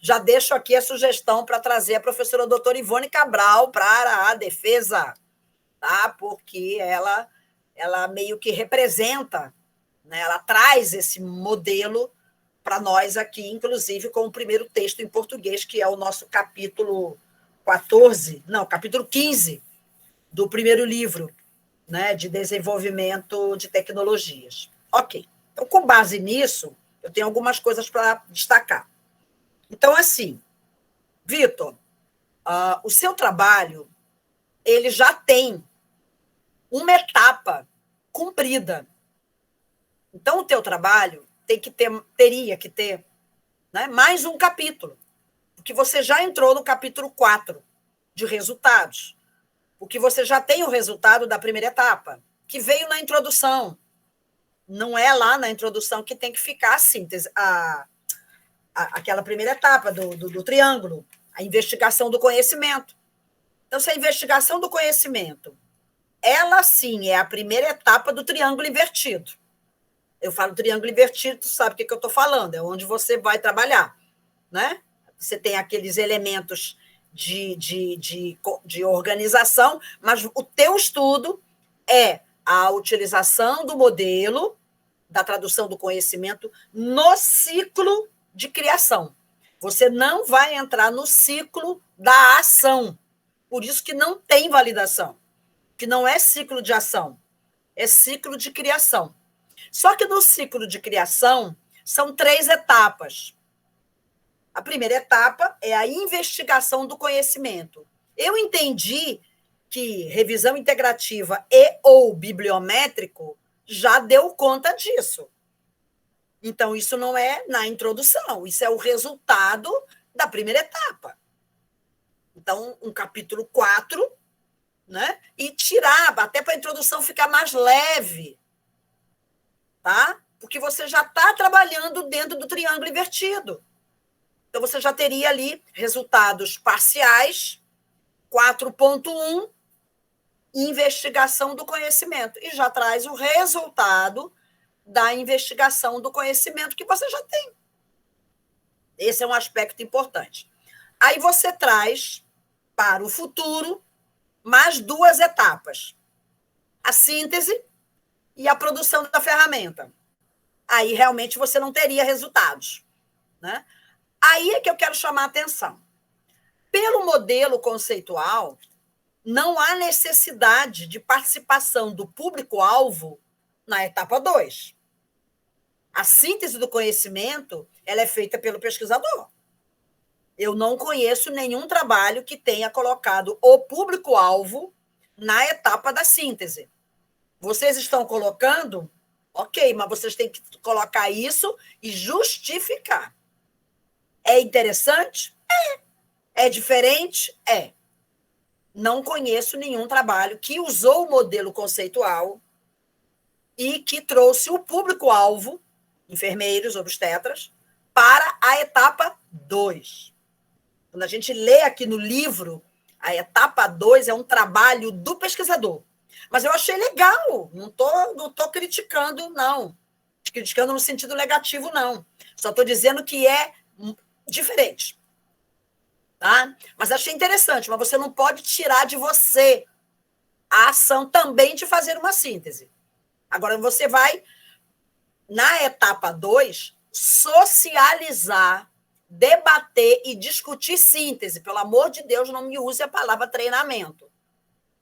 Já deixo aqui a sugestão para trazer a professora doutora Ivone Cabral para a defesa, tá? Porque ela meio que representa, né? Ela traz esse modelo para nós aqui, inclusive com o primeiro texto em português, que é o nosso capítulo 15 do primeiro livro, né, de desenvolvimento de tecnologias. Ok. Então, com base nisso, eu tenho algumas coisas para destacar. Então, assim, Vitor, o seu trabalho, ele já tem uma etapa cumprida. Então, o teu trabalho teria que ter, né, mais um capítulo, porque você já entrou no capítulo 4 de resultados, porque você já tem o resultado da primeira etapa, que veio na introdução. Não é lá na introdução que tem que ficar a síntese, aquela primeira etapa do triângulo, a investigação do conhecimento. Então, se a investigação do conhecimento, ela sim é a primeira etapa do triângulo invertido. Eu falo triângulo invertido, tu sabe o que eu estou falando, é onde você vai trabalhar, né? Você tem aqueles elementos de organização, mas o teu estudo é a utilização do modelo da tradução do conhecimento no ciclo de criação. Você não vai entrar no ciclo da ação. Por isso que não tem validação, que não é ciclo de ação, é ciclo de criação. Só que no ciclo de criação são 3 etapas. A primeira etapa é a investigação do conhecimento. Eu entendi que revisão integrativa e ou bibliométrico já deu conta disso. Então, isso não é na introdução, isso é o resultado da primeira etapa. Então, um capítulo 4, né? E tirar, até para a introdução ficar mais leve, tá? Porque você já está trabalhando dentro do triângulo invertido. Então, você já teria ali resultados parciais, 4.1, investigação do conhecimento, e já traz o resultado da investigação do conhecimento que você já tem. Esse é um aspecto importante. Aí você traz para o futuro mais 2 etapas: a síntese e a produção da ferramenta. Aí realmente você não teria resultados, né? Aí é que eu quero chamar a atenção. Pelo modelo conceitual, não há necessidade de participação do público-alvo na etapa 2. A síntese do conhecimento, ela é feita pelo pesquisador. Eu não conheço nenhum trabalho que tenha colocado o público-alvo na etapa da síntese. Vocês estão colocando? Ok, mas vocês têm que colocar isso e justificar. É interessante? É. É diferente? É. Não conheço nenhum trabalho que usou o modelo conceitual e que trouxe o público-alvo, enfermeiros, obstetras, para a etapa 2. Quando a gente lê aqui no livro, a etapa 2 é um trabalho do pesquisador. Mas eu achei legal, não tô criticando, não. Criticando no sentido negativo, não. Só estou dizendo que é diferente. Tá? Mas achei interessante, mas você não pode tirar de você a ação também de fazer uma síntese. Agora, você vai, na etapa 2, socializar, debater e discutir síntese. Pelo amor de Deus, não me use a palavra treinamento.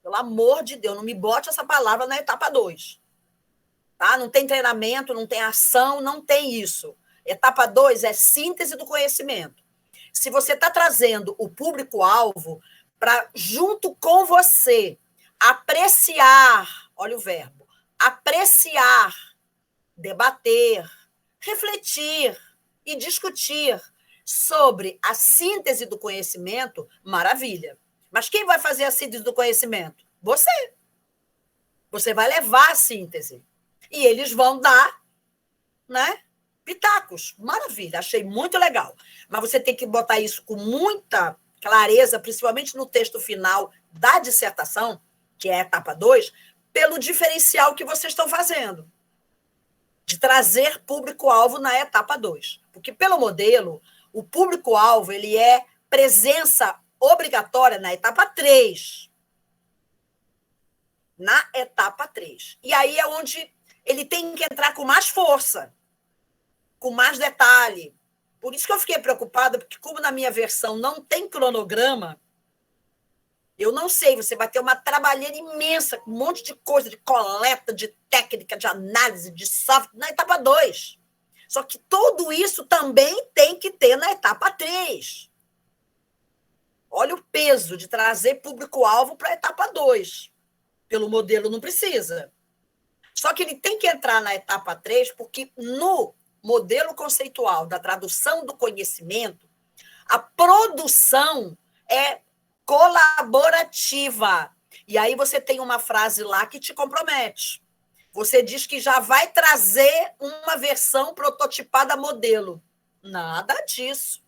Pelo amor de Deus, não me bote essa palavra na etapa 2. Tá? Não tem treinamento, não tem ação, não tem isso. Etapa 2 é síntese do conhecimento. Se você está trazendo o público-alvo para, junto com você, apreciar, olha o verbo, apreciar, debater, refletir e discutir sobre a síntese do conhecimento, maravilha. Mas quem vai fazer a síntese do conhecimento? Você. Você vai levar a síntese. E eles vão dar, né, pitacos. Maravilha, achei muito legal. Mas você tem que botar isso com muita clareza, principalmente no texto final da dissertação, que é a etapa 2, pelo diferencial que vocês estão fazendo, de trazer público-alvo na etapa 2. Porque, pelo modelo, o público-alvo ele é presença obrigatória na etapa 3. Na etapa 3. E aí é onde ele tem que entrar com mais força, com mais detalhe. Por isso que eu fiquei preocupada, porque como na minha versão não tem cronograma, eu não sei, você vai ter uma trabalheira imensa, com um monte de coisa, de coleta, de técnica, de análise, de software, na etapa 2. Só que tudo isso também tem que ter na etapa 3. Olha o peso de trazer público-alvo para a etapa 2. Pelo modelo não precisa. Só que ele tem que entrar na etapa 3, porque no modelo conceitual da tradução do conhecimento, a produção é colaborativa. E aí você tem uma frase lá que te compromete. Você diz que já vai trazer uma versão prototipada modelo. Nada disso.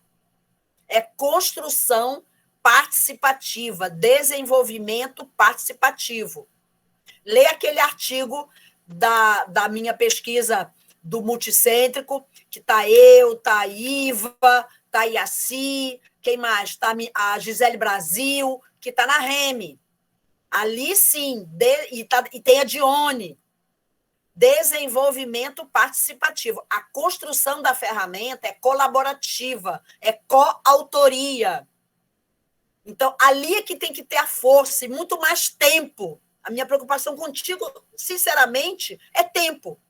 É construção participativa, desenvolvimento participativo. Lê aquele artigo da minha pesquisa do multicêntrico, que está eu, está a Iva, está a Iaci, quem mais? Está a Gisele Brasil, que está na REME. Ali, sim, e tem a Dione. Desenvolvimento participativo. A construção da ferramenta é colaborativa, é coautoria. Então, ali é que tem que ter a força e muito mais tempo. A minha preocupação contigo, sinceramente, é tempo.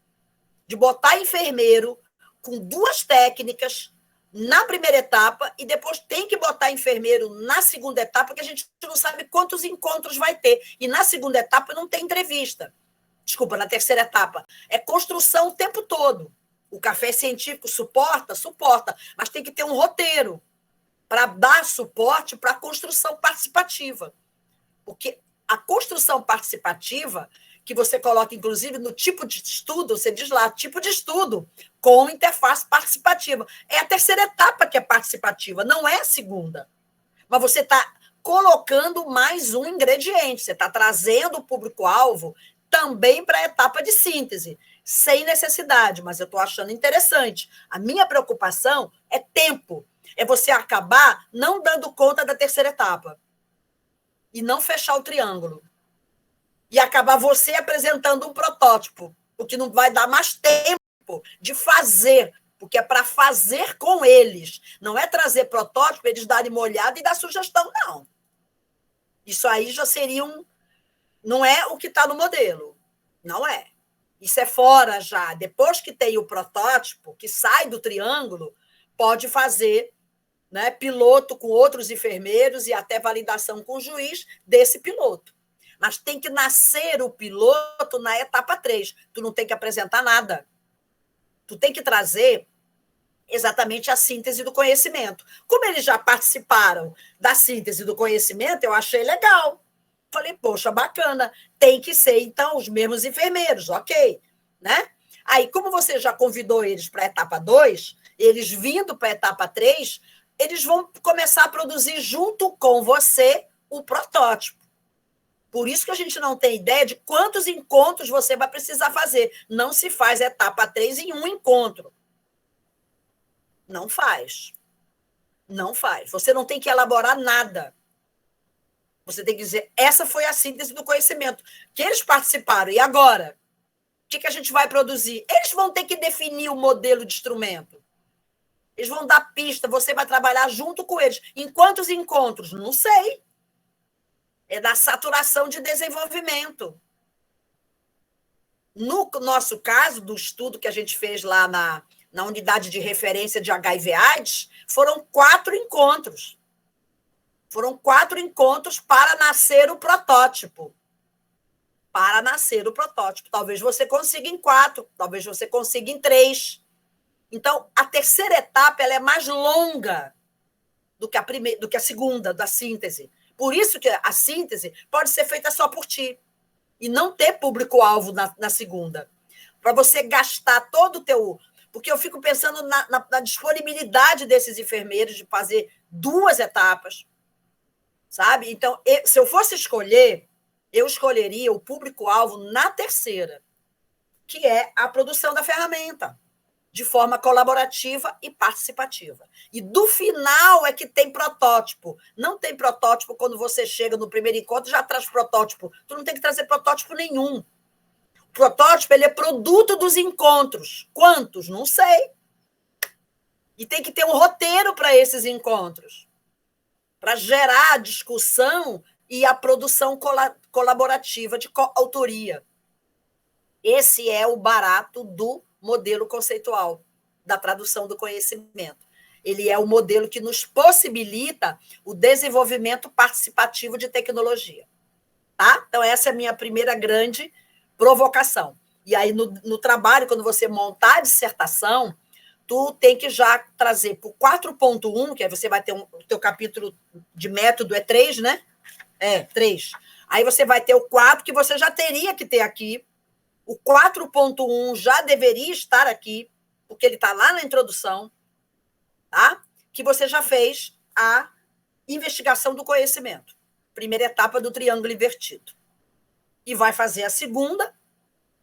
De botar enfermeiro com 2 técnicas na primeira etapa e depois tem que botar enfermeiro na segunda etapa, que a gente não sabe quantos encontros vai ter. E na segunda etapa não tem entrevista. Desculpa, na terceira etapa. É construção o tempo todo. O café científico suporta, mas tem que ter um roteiro para dar suporte para a construção participativa. Porque a construção participativa, que você coloca, inclusive, no tipo de estudo, você diz lá, tipo de estudo, com interface participativa. É a terceira etapa que é participativa, não é a segunda. Mas você está colocando mais um ingrediente, você está trazendo o público-alvo também para a etapa de síntese, sem necessidade, mas eu estou achando interessante. A minha preocupação é tempo, é você acabar não dando conta da terceira etapa e não fechar o triângulo. E acabar você apresentando um protótipo, porque não vai dar mais tempo de fazer, porque é para fazer com eles. Não é trazer protótipo, eles darem uma olhada e dar sugestão, não. Isso aí já seria não é o que está no modelo. Não é. Isso é fora já. Depois que tem o protótipo, que sai do triângulo, pode fazer, né, piloto com outros enfermeiros e até validação com o juiz desse piloto. Mas tem que nascer o piloto na etapa 3. Tu não tem que apresentar nada. Tu tem que trazer exatamente a síntese do conhecimento. Como eles já participaram da síntese do conhecimento, eu achei legal. Falei, poxa, bacana. Tem que ser, então, os mesmos enfermeiros, ok. Né? Aí, como você já convidou eles para a etapa 2, eles vindo para a etapa 3, eles vão começar a produzir junto com você o protótipo. Por isso que a gente não tem ideia de quantos encontros você vai precisar fazer. Não se faz etapa 3 em um encontro. Não faz. Não faz. Você não tem que elaborar nada. Você tem que dizer, essa foi a síntese do conhecimento. Que eles participaram. E agora? O que a gente vai produzir? Eles vão ter que definir o modelo de instrumento. Eles vão dar pista, você vai trabalhar junto com eles. Em quantos encontros? Não sei. É da saturação de desenvolvimento. No nosso caso, do estudo que a gente fez lá na unidade de referência de HIV/AIDS, foram 4 encontros. Foram 4 encontros para nascer o protótipo. Para nascer o protótipo. Talvez você consiga em 4, talvez você consiga em 3. Então, a terceira etapa ela é mais longa do que a segunda, da síntese. Por isso que a síntese pode ser feita só por ti e não ter público-alvo na segunda. Para você gastar todo o teu... Porque eu fico pensando na disponibilidade desses enfermeiros de fazer 2 etapas, sabe? Então, se eu fosse escolher, eu escolheria o público-alvo na terceira, que é a produção da ferramenta, de forma colaborativa e participativa. E do final é que tem protótipo. Não tem protótipo quando você chega no primeiro encontro já traz protótipo. Tu não tem que trazer protótipo nenhum. O protótipo ele é produto dos encontros. Quantos? Não sei. E tem que ter um roteiro para esses encontros, para gerar a discussão e a produção colaborativa de coautoria. Esse é o barato do modelo conceitual da tradução do conhecimento. Ele é o modelo que nos possibilita o desenvolvimento participativo de tecnologia. Tá? Então, essa é a minha primeira grande provocação. E aí, no trabalho, quando você montar a dissertação, tu tem que já trazer para o 4.1, que aí você vai ter o teu capítulo de método, é 3, né? É, 3. Aí você vai ter o 4, que você já teria que ter aqui. O 4.1 já deveria estar aqui, porque ele está lá na introdução, tá? Que você já fez a investigação do conhecimento. Primeira etapa do triângulo invertido. E vai fazer a segunda,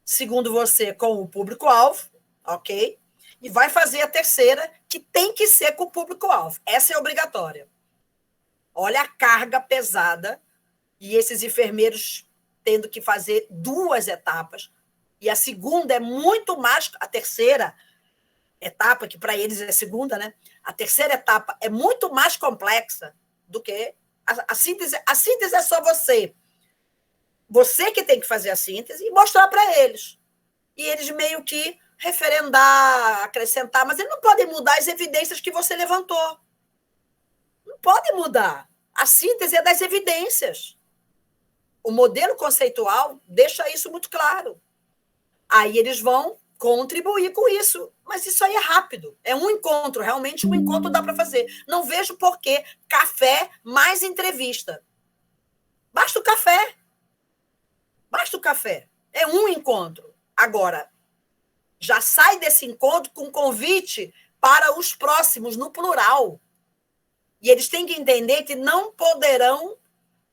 segundo você, com o público-alvo, ok? E vai fazer a terceira, que tem que ser com o público-alvo. Essa é obrigatória. Olha a carga pesada, e esses enfermeiros tendo que fazer 2 etapas, e a segunda é muito mais... A terceira etapa, que para eles é a segunda, né? A terceira etapa é muito mais complexa do que a síntese. A síntese é só você. Você que tem que fazer a síntese e mostrar para eles. E eles meio que referendar, acrescentar, mas eles não podem mudar as evidências que você levantou. Não podem mudar. A síntese é das evidências. O modelo conceitual deixa isso muito claro. Aí eles vão contribuir com isso. Mas isso aí é rápido. É um encontro. Realmente, um encontro dá para fazer. Não vejo por que café mais entrevista. Basta o café. Basta o café. É um encontro. Agora, já sai desse encontro com convite para os próximos, no plural. E eles têm que entender que não poderão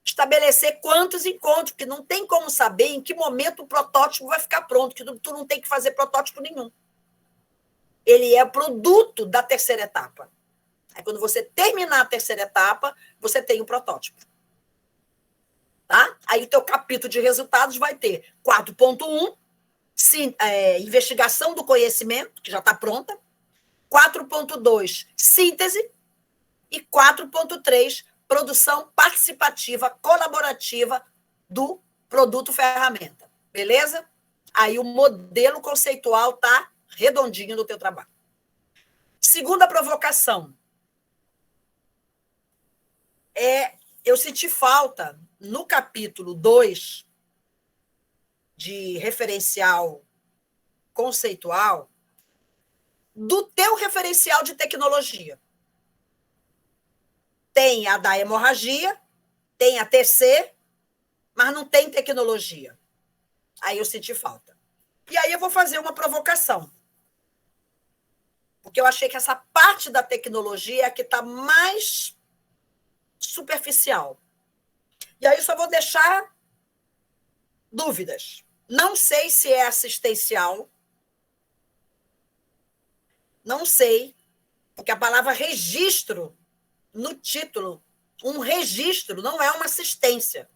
estabelecer quantos encontros, porque não tem como saber em que momento o protótipo vai ficar pronto, que tu não tem que fazer protótipo nenhum. Ele é produto da terceira etapa. Aí, quando você terminar a terceira etapa, você tem o protótipo. Tá? Aí o teu capítulo de resultados vai ter 4.1, investigação do conhecimento, que já está pronta, 4.2, síntese, e 4.3, produção participativa, colaborativa do produto ferramenta. Beleza? Aí o modelo conceitual está redondinho no teu trabalho. Segunda provocação. Eu senti falta, no capítulo 2, de referencial conceitual, do teu referencial de tecnologia. Tem a da hemorragia, tem a TC, mas não tem tecnologia. Aí eu senti falta. E aí eu vou fazer uma provocação. Porque eu achei que essa parte da tecnologia é a que está mais superficial. E aí eu só vou deixar dúvidas. Não sei se é assistencial. Não sei, porque a palavra registro, no título, um registro não é uma assistência.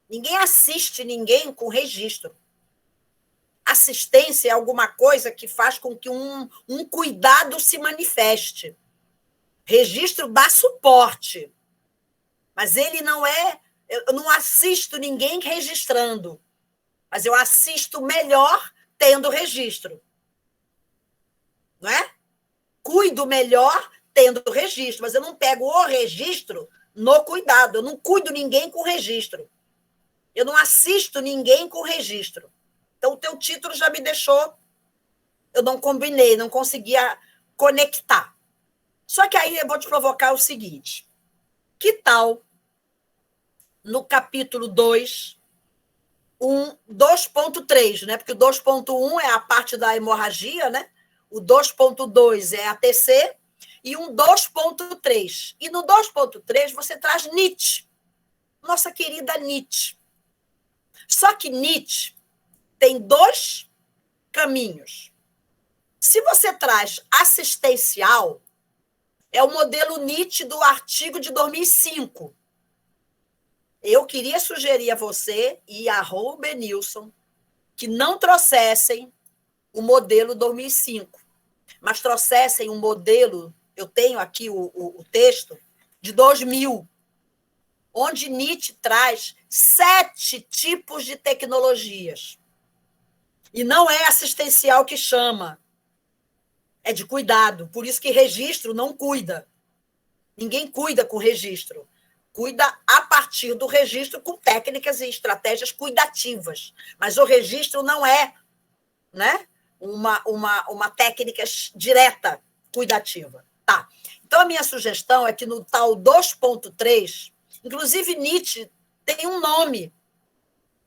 Ninguém assiste ninguém com registro. Assistência é alguma coisa que faz com que um cuidado se manifeste. Registro dá suporte. Mas ele não é... Eu não assisto ninguém registrando. Mas eu assisto melhor tendo registro. Não é? Cuido melhor tendo registro, mas eu não pego o registro no cuidado. Eu não cuido ninguém com registro. Eu não assisto ninguém com registro. Então, o teu título já me deixou... Eu não combinei, não conseguia conectar. Só que aí eu vou te provocar o seguinte. Que tal, no capítulo 2, 2.3, né? Porque o 2.1 é a parte da hemorragia, né? O 2.2 é a TC e um 2.3. E no 2.3 você traz Nietzsche, nossa querida Nietzsche. Só que Nietzsche tem 2 caminhos. Se você traz assistencial, é o modelo Nietzsche do artigo de 2005. Eu queria sugerir a você e a Rubenilson que não trouxessem o modelo 2005, mas trouxessem um modelo, eu tenho aqui o texto, de 2000, onde Nietzsche traz 7 tipos de tecnologias. E não é assistencial que chama, é de cuidado. Por isso que registro não cuida. Ninguém cuida com registro. Cuida a partir do registro com técnicas e estratégias cuidativas. Mas o registro não é, né, uma técnica direta cuidativa. Tá. Então, a minha sugestão é que no tal 2.3, inclusive Nietzsche tem um nome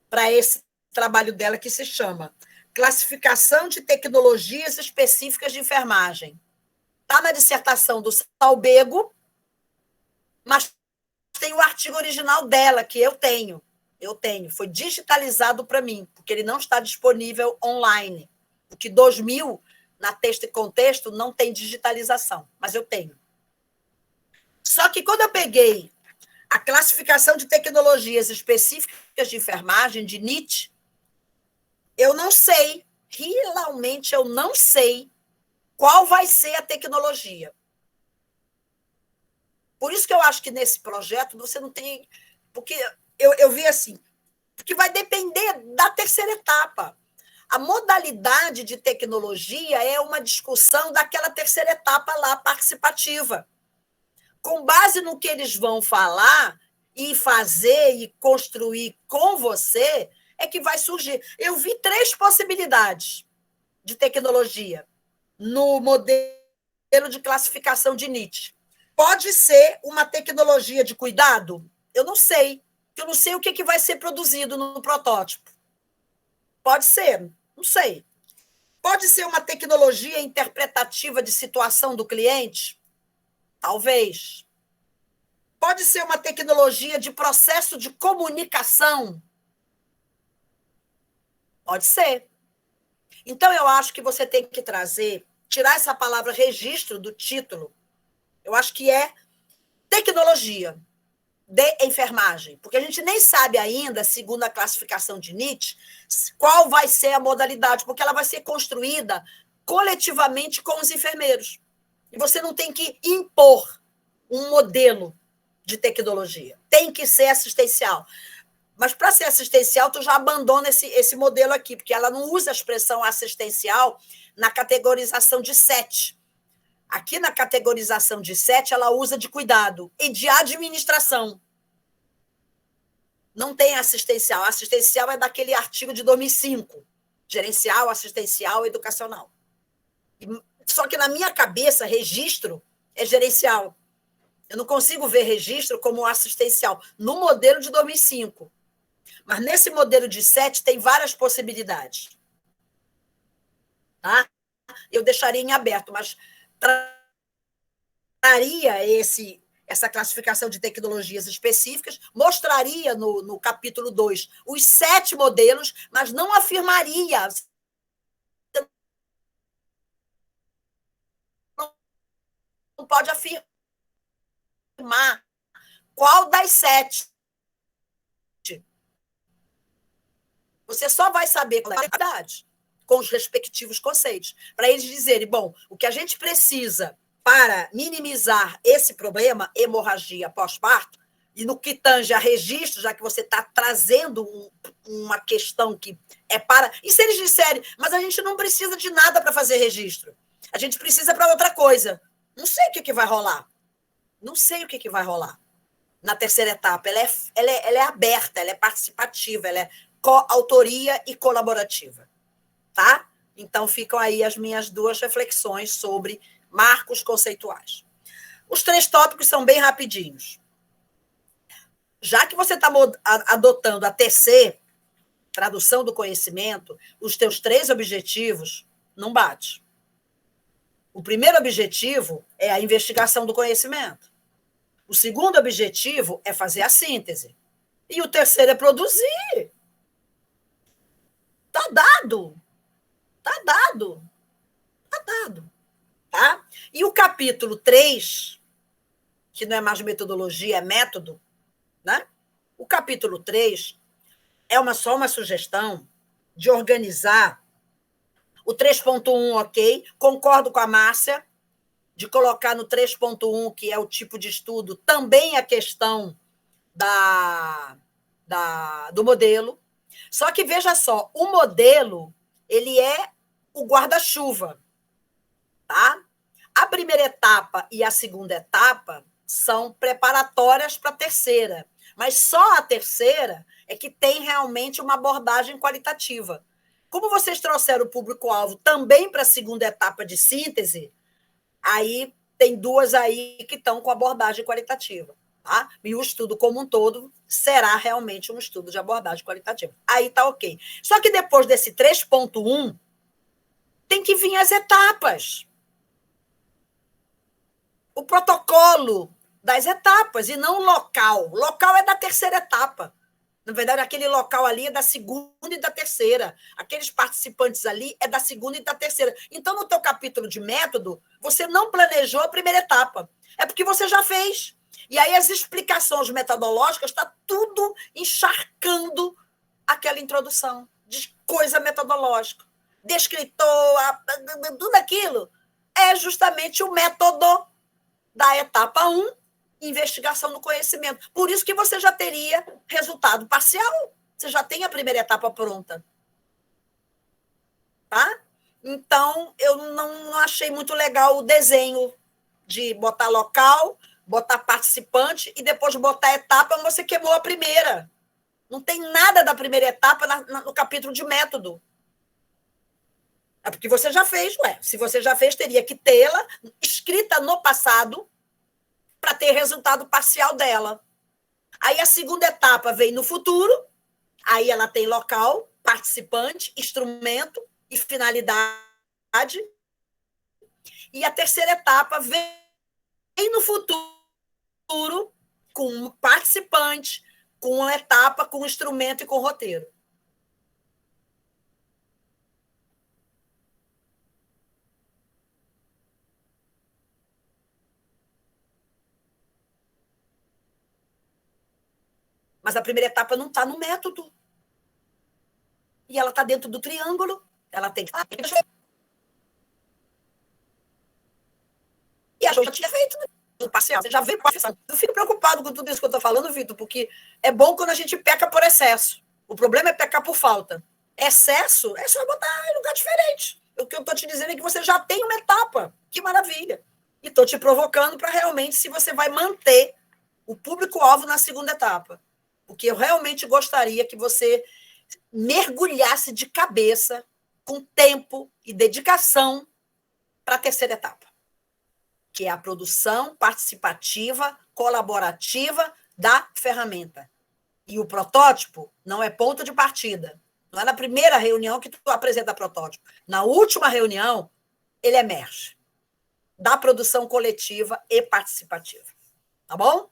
para esse trabalho dela que se chama Classificação de Tecnologias Específicas de Enfermagem. Está na dissertação do Salbego, mas tem o artigo original dela, que eu tenho. Foi digitalizado para mim, porque ele não está disponível online. Porque 2000, na Texto e Contexto, não tem digitalização, mas eu tenho. Só que quando eu peguei a classificação de tecnologias específicas de enfermagem, de Nietzsche, eu não sei, realmente eu não sei qual vai ser a tecnologia. Por isso que eu acho que nesse projeto você não tem... Porque eu vi assim, porque vai depender da terceira etapa. A modalidade de tecnologia é uma discussão daquela terceira etapa lá, participativa. Com base no que eles vão falar e fazer e construir com você, é que vai surgir. Eu vi 3 possibilidades de tecnologia no modelo de classificação de Nietzsche. Pode ser uma tecnologia de cuidado? Eu não sei. Eu não sei o que vai ser produzido no protótipo. Pode ser, não sei. Pode ser uma tecnologia interpretativa de situação do cliente? Talvez. Pode ser uma tecnologia de processo de comunicação? Pode ser. Então, eu acho que você tem que tirar essa palavra registro do título. Eu acho que é tecnologia de enfermagem, porque a gente nem sabe ainda, segundo a classificação de Nietzsche, qual vai ser a modalidade, porque ela vai ser construída coletivamente com os enfermeiros. E você não tem que impor um modelo de tecnologia. Tem que ser assistencial. Mas, para ser assistencial, tu já abandona esse modelo aqui, porque ela não usa a expressão assistencial na categorização de 7. Aqui, na categorização de 7, ela usa de cuidado e de administração. Não tem assistencial. Assistencial é daquele artigo de 2005, gerencial, assistencial, educacional. Só que, na minha cabeça, registro é gerencial. Eu não consigo ver registro como assistencial no modelo de 2005. Mas nesse modelo de 7 tem várias possibilidades. Tá? Eu deixaria em aberto, mas traria essa classificação de tecnologias específicas, mostraria no capítulo 2 os 7 modelos, mas não afirmaria. Não pode afirmar qual das 7. Você só vai saber qual é a verdade com os respectivos conceitos, para eles dizerem, bom, o que a gente precisa para minimizar esse problema, hemorragia pós-parto, e no que tange a registro, já que você está trazendo uma questão que é para... E se eles disserem, mas a gente não precisa de nada para fazer registro, a gente precisa para outra coisa. Não sei o que vai rolar. Não sei o que vai rolar na terceira etapa. Ela é aberta, ela é participativa, ela é coautoria e colaborativa. Tá? Então, ficam aí as minhas 2 reflexões sobre marcos conceituais. Os 3 tópicos são bem rapidinhos. Já que você está adotando a TC, tradução do conhecimento, os teus 3 objetivos não bate. O primeiro objetivo é a investigação do conhecimento. O segundo objetivo é fazer a síntese. E o terceiro é produzir. Está dado. Está dado. Está dado. Tá? E o capítulo 3, que não é mais metodologia, é método, né? O capítulo 3 é só uma sugestão de organizar o 3.1, ok? Concordo com a Márcia, de colocar no 3.1, que é o tipo de estudo, também a questão do modelo. Só que, veja só, o modelo, ele é o guarda-chuva. Tá? A primeira etapa e a segunda etapa são preparatórias para a terceira, mas só a terceira é que tem realmente uma abordagem qualitativa. Como vocês trouxeram o público-alvo também para a segunda etapa de síntese, aí tem 2 aí que estão com abordagem qualitativa. Tá? E o estudo como um todo será realmente um estudo de abordagem qualitativa. Aí está ok. Só que depois desse 3.1, tem que vir as etapas. O protocolo das etapas, e não o local. O local é da terceira etapa. Na verdade, aquele local ali é da segunda e da terceira. Aqueles participantes ali é da segunda e da terceira. Então, no teu capítulo de método, você não planejou a primeira etapa. É porque você já fez. E aí as explicações metodológicas estão tudo encharcando aquela introdução de coisa metodológica. Descritor, tudo aquilo é justamente o método da etapa 1, investigação do conhecimento. Por isso que você já teria resultado parcial. Você já tem a primeira etapa pronta. tá? Então, eu não achei muito legal o desenho de botar local, botar participante e depois botar etapa, você queimou a primeira. Não tem nada da primeira etapa no capítulo de método. É porque você já fez, ué. Se você já fez, teria que tê-la escrita no passado para ter resultado parcial dela. Aí a segunda etapa vem no futuro, aí ela tem local, participante, instrumento e finalidade. E a terceira etapa vem no futuro com um participante, com uma etapa, com um instrumento e com roteiro. Mas a primeira etapa não está no método. E ela está dentro do triângulo. Ela tem que estar. E a gente já tinha feito no parcial. Você já veio com a profissão. Eu fico preocupado com tudo isso que eu estou falando, Vitor, porque é bom quando a gente peca por excesso. O problema é pecar por falta. Excesso é só botar em lugar diferente. O que eu estou te dizendo é que você já tem uma etapa. Que maravilha. E estou te provocando para realmente se você vai manter o público-alvo na segunda etapa. Porque eu realmente gostaria que você mergulhasse de cabeça, com tempo e dedicação, para a terceira etapa, que é a produção participativa, colaborativa da ferramenta. E o protótipo não é ponto de partida. Não é na primeira reunião que tu apresenta protótipo. Na última reunião, ele emerge da produção coletiva e participativa. Tá bom?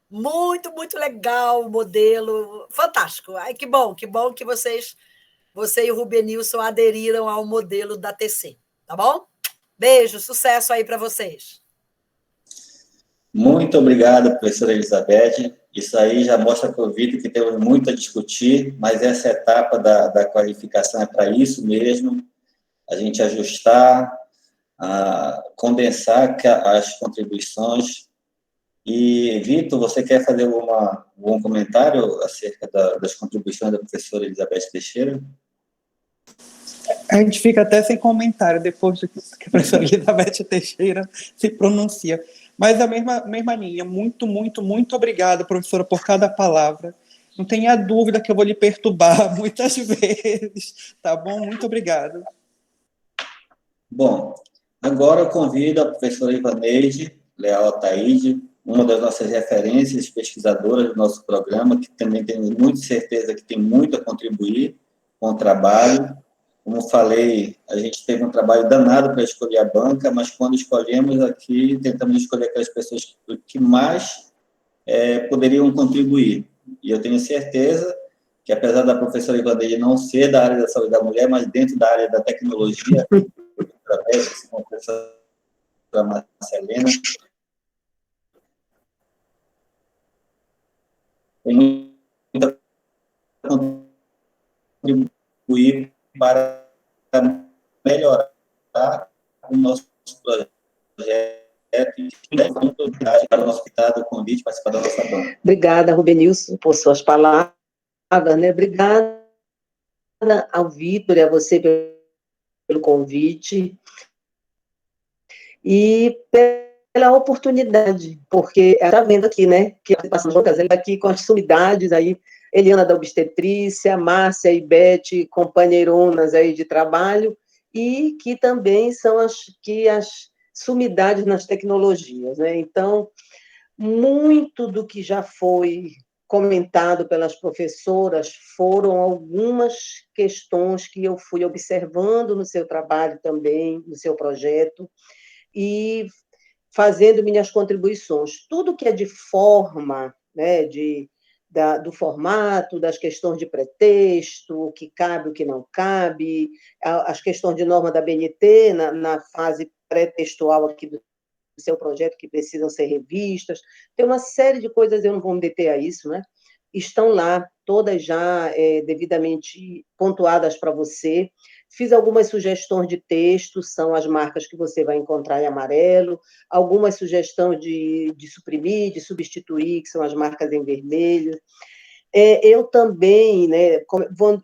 Muito, muito legal o modelo, fantástico. Ai, que bom que você e o Rubenilson aderiram ao modelo da TC, tá bom? Beijo, sucesso aí para vocês. Muito obrigado, professora Elizabeth. Isso aí já mostra para o Vitor que temos muito a discutir, mas essa etapa da qualificação é para isso mesmo, a gente ajustar, condensar as contribuições. E, Vitor, você quer fazer algum comentário acerca das contribuições da professora Elizabeth Teixeira? A gente fica até sem comentário depois que a professora Elizabeth Teixeira se pronuncia. Mas a mesma linha. Muito, muito, muito obrigada, professora, por cada palavra. Não tenha dúvida que eu vou lhe perturbar muitas vezes. Tá bom? Muito obrigado. Bom, agora eu convido a professora Ivaneide Leal Ataíde, uma das nossas referências pesquisadoras do nosso programa, que também temos muita certeza que tem muito a contribuir com o trabalho. Como falei, a gente teve um trabalho danado para escolher a banca, mas quando escolhemos aqui, tentamos escolher aquelas pessoas que mais poderiam contribuir. E eu tenho certeza que, apesar da professora Ivaneide não ser da área da saúde da mulher, mas dentro da área da tecnologia, através da professora Marcelena, tem muito a contribuir para melhorar o nosso projeto e para o nosso convidado, o convite, participar da nossa banca. Obrigada, Rubenilson, por suas palavras, né? Obrigada ao Vitor e a você pelo convite e pela oportunidade, porque está vendo aqui, né, que a participação juntas, ele aqui com as sumidades aí, Eliana da obstetrícia, Márcia e Beth, companheironas aí de trabalho, e que também são as sumidades nas tecnologias, né? Então, muito do que já foi comentado pelas professoras foram algumas questões que eu fui observando no seu trabalho também, no seu projeto, e fazendo minhas contribuições. Tudo que é de forma, né, do formato, das questões de pretexto, o que cabe, o que não cabe, as questões de norma da BNT na fase pré-textual aqui do seu projeto que precisam ser revistas. Tem uma série de coisas, eu não vou me deter a isso, né? Estão lá, todas já devidamente pontuadas para você. Fiz algumas sugestões de texto, são as marcas que você vai encontrar em amarelo, algumas sugestões de suprimir, de substituir, que são as marcas em vermelho. Eu também, né,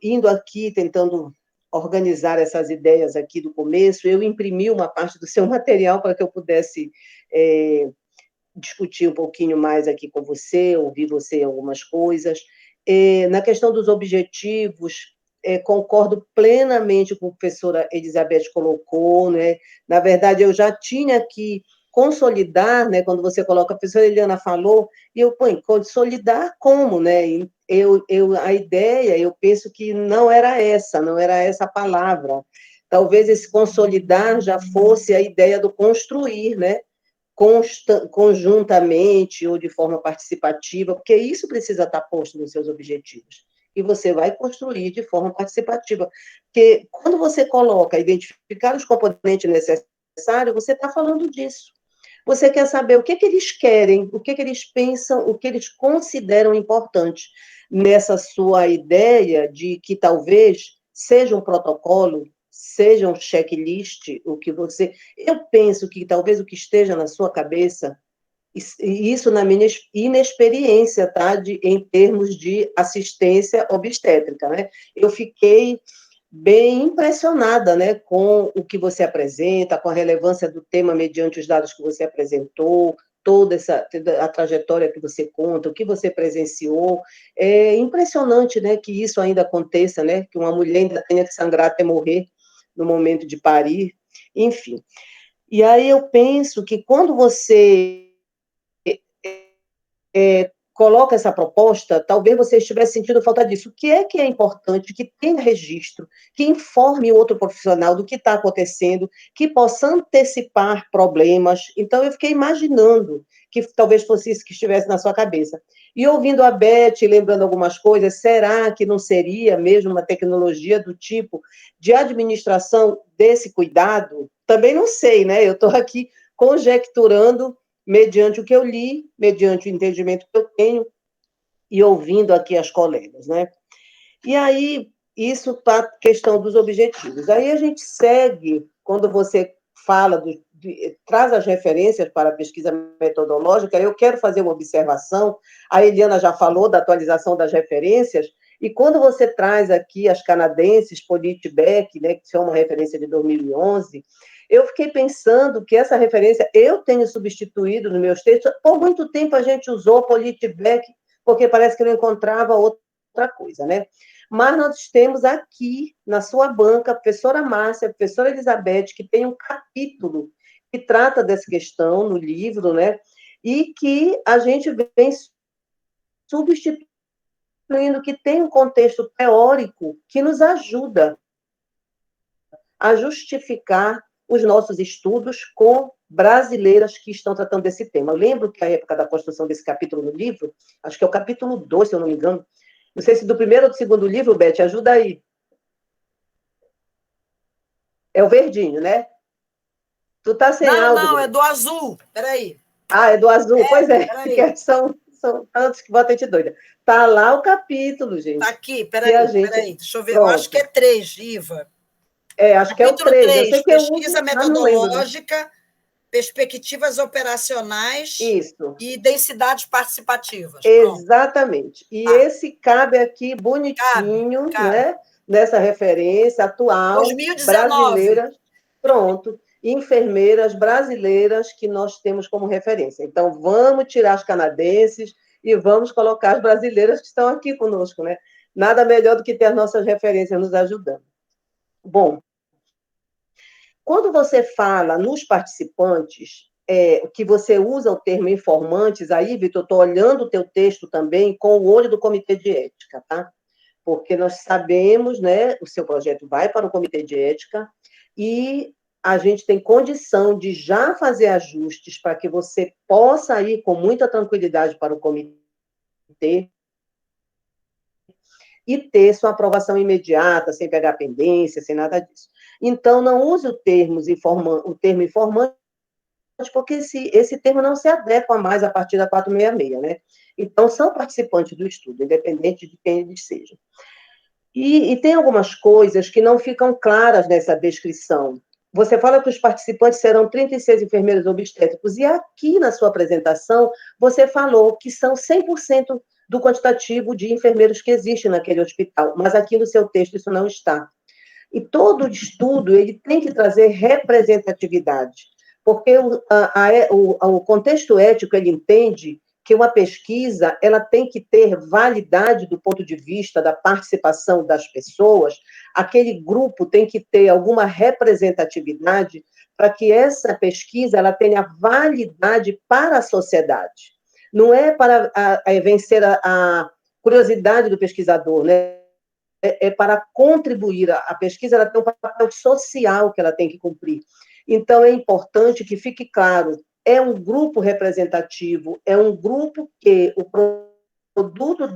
indo aqui, tentando organizar essas ideias aqui do começo, eu imprimi uma parte do seu material para que eu pudesse discutir um pouquinho mais aqui com você, ouvir você em algumas coisas. Na questão dos objetivos, concordo plenamente com o que a professora Elizabeth colocou, né? Na verdade, eu já tinha que consolidar, né? Quando você coloca, a professora Eliana falou, e eu ponho, consolidar como, né? A ideia, eu penso que não era essa a palavra. Talvez esse consolidar já fosse a ideia do construir, né? Conjuntamente ou de forma participativa, porque isso precisa estar posto nos seus objetivos. E você vai construir de forma participativa. Porque quando você coloca, identificar os componentes necessários, você está falando disso. Você quer saber o que eles querem, o que eles pensam, o que eles consideram importante nessa sua ideia de que talvez seja um protocolo, seja um checklist, o que você... Eu penso que talvez o que esteja na sua cabeça, e isso na minha inexperiência, tá? Em termos de assistência obstétrica, né? Eu fiquei bem impressionada, né, com o que você apresenta, com a relevância do tema mediante os dados que você apresentou, toda a trajetória que você conta, o que você presenciou. É impressionante, né, que isso ainda aconteça, né, que uma mulher ainda tenha que sangrar até morrer no momento de parir, enfim. E aí eu penso que quando você coloca essa proposta, talvez você estivesse sentindo falta disso. O que é importante? Que tenha registro, que informe o outro profissional do que está acontecendo, que possa antecipar problemas. Então, eu fiquei imaginando que talvez fosse isso que estivesse na sua cabeça. E ouvindo a Beth, lembrando algumas coisas, será que não seria mesmo uma tecnologia do tipo de administração desse cuidado? Também não sei, né? Eu estou aqui conjecturando mediante o que eu li, mediante o entendimento que eu tenho, e ouvindo aqui as colegas, né? E aí, isso para a questão dos objetivos. Aí a gente segue, quando você fala, traz as referências para a pesquisa metodológica, eu quero fazer uma observação, a Eliana já falou da atualização das referências, e quando você traz aqui as canadenses, Politbeck, né, que são uma referência de 2011, eu fiquei pensando que essa referência eu tenho substituído nos meus textos. Por muito tempo a gente usou Politbeck, porque parece que não encontrava outra coisa, né? Mas nós temos aqui, na sua banca, a professora Márcia, a professora Elizabeth, que tem um capítulo que trata dessa questão no livro, né? E que a gente vem substituindo, que tem um contexto teórico que nos ajuda a justificar os nossos estudos com brasileiras que estão tratando desse tema. Eu lembro que, na época da construção desse capítulo no livro, acho que é o capítulo 2, se eu não me engano, não sei se do primeiro ou do segundo livro, Beth, ajuda aí. É o verdinho, né? Tu tá sem áudio. Não, é do azul. Peraí. Ah, é do azul? Pois é, peraí. são tantos que botam a gente doida. Tá lá o capítulo, gente. Tá aqui, peraí. Deixa eu ver. Pronto. Eu acho que é 3, Iva. Acho que é o 3. Eu sei que pesquisa eu uso, metodológica, perspectivas operacionais Isso. E densidades participativas. Exatamente. E esse cabe aqui bonitinho, cabe. Né? Nessa referência atual, 2019. brasileiras, pronto, enfermeiras brasileiras que nós temos como referência. Então, vamos tirar as canadenses e vamos colocar as brasileiras que estão aqui conosco, né? Nada melhor do que ter as nossas referências nos ajudando. Bom, quando você fala nos participantes, que você usa o termo informantes, aí, Vitor, eu estou olhando o teu texto também com o olho do Comitê de Ética, tá? Porque nós sabemos, né, o seu projeto vai para o Comitê de Ética e a gente tem condição de já fazer ajustes para que você possa ir com muita tranquilidade para o comitê e ter sua aprovação imediata, sem pegar pendência, sem nada disso. Então, não use o termo informante, porque esse termo não se adequa mais a partir da 466, né? Então, são participantes do estudo, independente de quem eles sejam. E tem algumas coisas que não ficam claras nessa descrição. Você fala que os participantes serão 36 enfermeiros obstétricos, e aqui na sua apresentação, você falou que são 100% do quantitativo de enfermeiros que existe naquele hospital, mas aqui no seu texto isso não está. E todo estudo ele tem que trazer representatividade, porque o contexto ético ele entende que uma pesquisa ela tem que ter validade do ponto de vista da participação das pessoas, aquele grupo tem que ter alguma representatividade para que essa pesquisa ela tenha validade para a sociedade. Não é para vencer a curiosidade do pesquisador, né? É para contribuir. A pesquisa ela tem um papel social que ela tem que cumprir. Então, é importante que fique claro, é um grupo representativo, é um grupo que o produto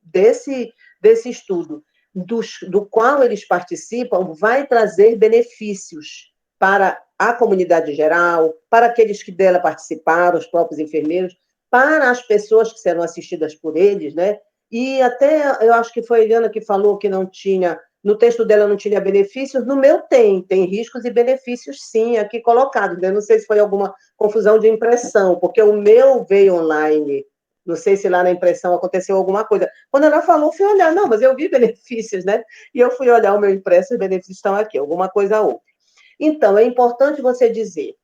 desse estudo, do qual eles participam, vai trazer benefícios para a comunidade geral, para aqueles que dela participaram, os próprios enfermeiros, para as pessoas que serão assistidas por eles, né? E até, eu acho que foi a Eliana que falou que não tinha, no texto dela não tinha benefícios, no meu tem riscos e benefícios sim, aqui colocados, né? Não sei se foi alguma confusão de impressão, porque o meu veio online, não sei se lá na impressão aconteceu alguma coisa. Quando ela falou, eu fui olhar, não, mas eu vi benefícios, né? E eu fui olhar o meu impresso, os benefícios estão aqui, alguma coisa houve. Então, é importante você dizer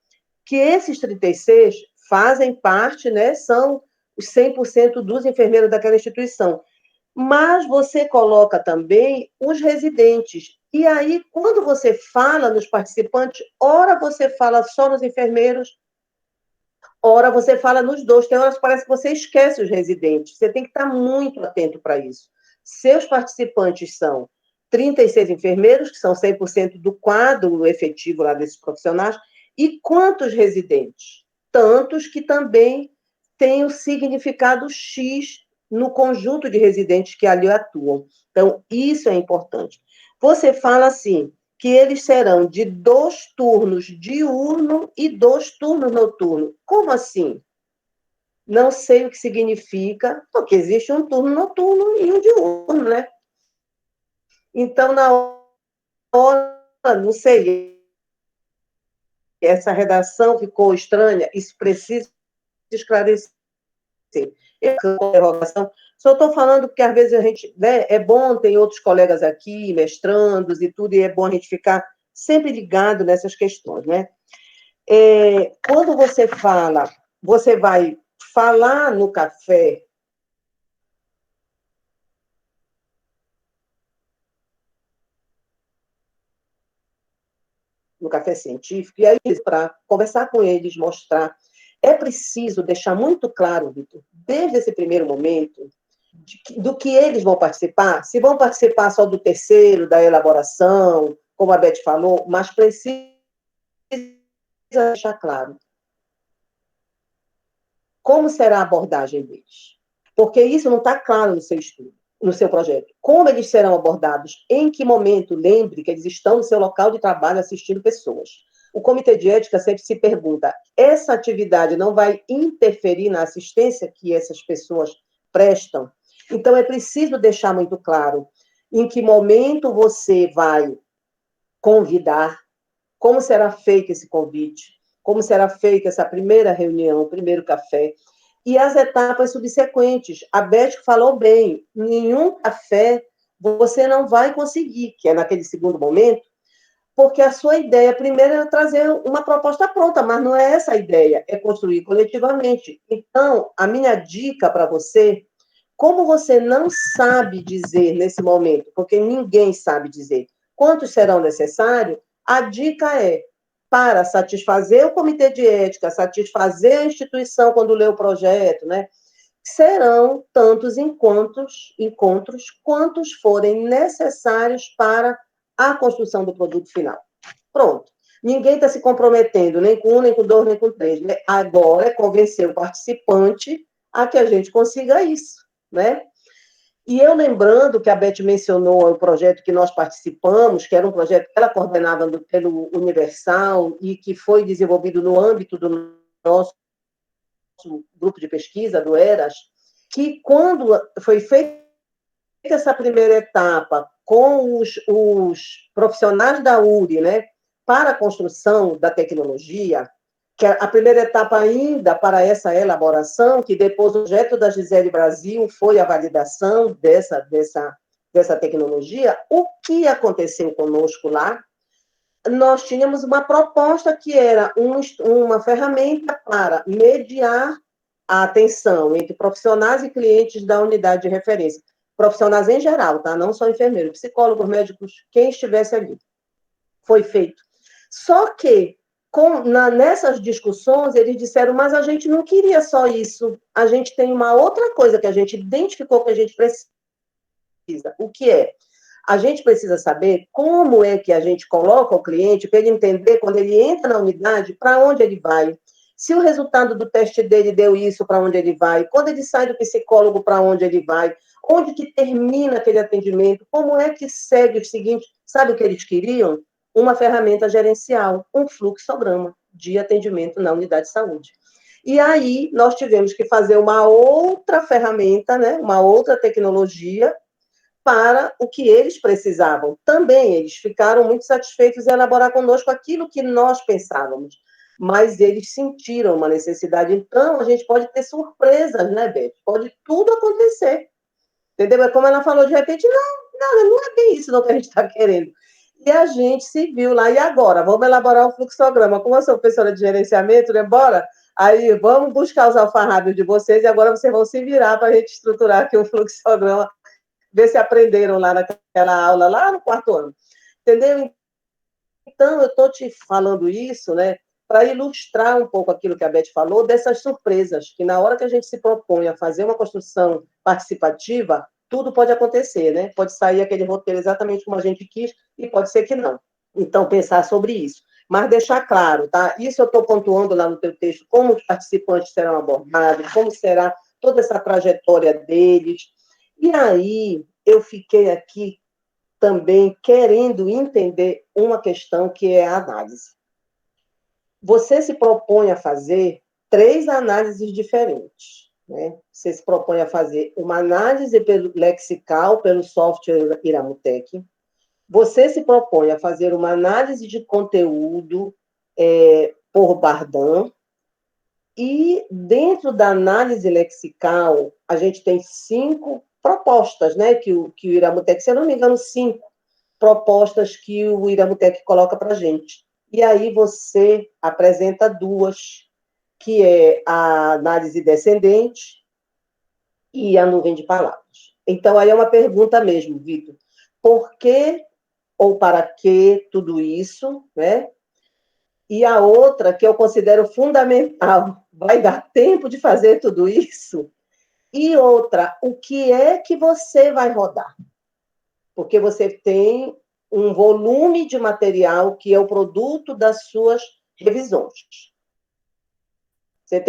que esses 36 fazem parte, né, são os 100% dos enfermeiros daquela instituição. Mas você coloca também os residentes. E aí, quando você fala nos participantes, ora você fala só nos enfermeiros, ora você fala nos dois. Tem horas que parece que você esquece os residentes. Você tem que estar muito atento para isso. Seus participantes são 36 enfermeiros, que são 100% do quadro efetivo lá desses profissionais, e quantos residentes? Tantos que também têm o significado X no conjunto de residentes que ali atuam. Então, isso é importante. Você fala assim, que eles serão de 2 turnos diurno e 2 turnos noturno. Como assim? Não sei o que significa, porque existe um turno noturno e um diurno, né? Então, na hora, não sei, essa redação ficou estranha, isso precisa esclarecer. Interrogação. Só estou falando porque, às vezes, a gente, né, é bom, tem outros colegas aqui, mestrandos e tudo, e é bom a gente ficar sempre ligado nessas questões, né? Quando você fala, você vai falar no café, científico, e aí, para conversar com eles, mostrar, é preciso deixar muito claro, Vitor, desde esse primeiro momento, do que eles vão participar, se vão participar só do terceiro, da elaboração, como a Beth falou, mas precisa deixar claro como será a abordagem deles. Porque isso não está claro no seu estudo, no seu projeto. Como eles serão abordados, em que momento, lembre que eles estão no seu local de trabalho assistindo pessoas. O Comitê de Ética sempre se pergunta, essa atividade não vai interferir na assistência que essas pessoas prestam? Então, é preciso deixar muito claro em que momento você vai convidar, como será feito esse convite, como será feita essa primeira reunião, o primeiro café, e as etapas subsequentes. A Beth falou bem, nenhum café você não vai conseguir, que é naquele segundo momento, porque a sua ideia, primeiro, é trazer uma proposta pronta, mas não é essa a ideia, é construir coletivamente. Então, a minha dica para você, como você não sabe dizer nesse momento, porque ninguém sabe dizer quantos serão necessários, a dica é, para satisfazer o Comitê de Ética, satisfazer a instituição quando lê o projeto, né? Serão tantos encontros quantos forem necessários para a construção do produto final. Pronto. Ninguém está se comprometendo, nem com um, nem com dois, nem com três. Né? Agora é convencer o participante a que a gente consiga isso, né? E eu lembrando que a Beth mencionou o projeto que nós participamos, que era um projeto que ela coordenava pelo Universal e que foi desenvolvido no âmbito do nosso grupo de pesquisa, do ERAS, que quando foi feita essa primeira etapa com os profissionais da URI, né, para a construção da tecnologia, que a primeira etapa ainda para essa elaboração, que depois o projeto da Gisele Brasil foi a validação dessa dessa tecnologia, o que aconteceu conosco lá? Nós tínhamos uma proposta que era uma ferramenta para mediar a atenção entre profissionais e clientes da unidade de referência. Profissionais em geral, tá? Não só enfermeiros, psicólogos, médicos, quem estivesse ali. Foi feito. Só que, nessas discussões, eles disseram, mas a gente não queria só isso. A gente tem uma outra coisa que a gente identificou que a gente precisa. O que é? A gente precisa saber como é que a gente coloca o cliente para ele entender, quando ele entra na unidade, para onde ele vai. Se o resultado do teste dele deu isso, para onde ele vai. Quando ele sai do psicólogo, para onde ele vai. Onde que termina aquele atendimento. Como é que segue o seguinte. Sabe o que eles queriam? Uma ferramenta gerencial, um fluxograma de atendimento na unidade de saúde. E aí, nós tivemos que fazer uma outra ferramenta, né? Uma outra tecnologia, para o que eles precisavam. Também eles ficaram muito satisfeitos em elaborar conosco aquilo que nós pensávamos, mas eles sentiram uma necessidade. Então, a gente pode ter surpresas, né, Beth? Pode tudo acontecer. Entendeu? É como ela falou, de repente, não é bem isso não que a gente está querendo. E a gente se viu lá, e agora? Vamos elaborar um fluxograma. Como eu sou professora de gerenciamento, né? Bora? Aí, vamos buscar os alfarrábios de vocês, e agora vocês vão se virar para a gente estruturar aqui um fluxograma, ver se aprenderam lá naquela aula, lá no 4º ano. Entendeu? Então, eu estou te falando isso, né, para ilustrar um pouco aquilo que a Beth falou, dessas surpresas, que na hora que a gente se propõe a fazer uma construção participativa, tudo pode acontecer, né? Pode sair aquele roteiro exatamente como a gente quis, e pode ser que não. Então, pensar sobre isso. Mas deixar claro, tá? Isso eu estou pontuando lá no teu texto, como os participantes serão abordados, como será toda essa trajetória deles. E aí, eu fiquei aqui também querendo entender uma questão que é a análise. Você se propõe a fazer 3 análises diferentes, né? Você se propõe a fazer uma análise pelo lexical, pelo software Iramutec. Você se propõe a fazer uma análise de conteúdo por Bardan. E dentro da análise lexical, a gente tem 5 propostas, né? Que o Iramutec, se eu não me engano, 5 propostas que o Iramutec coloca para a gente. E aí você apresenta 2, que é a análise descendente e a nuvem de palavras. Então, aí é uma pergunta mesmo, Vitor. Por que ou para que tudo isso, né? E a outra, que eu considero fundamental, vai dar tempo de fazer tudo isso? E outra, o que é que você vai rodar? Porque você tem um volume de material que é o produto das suas revisões. Você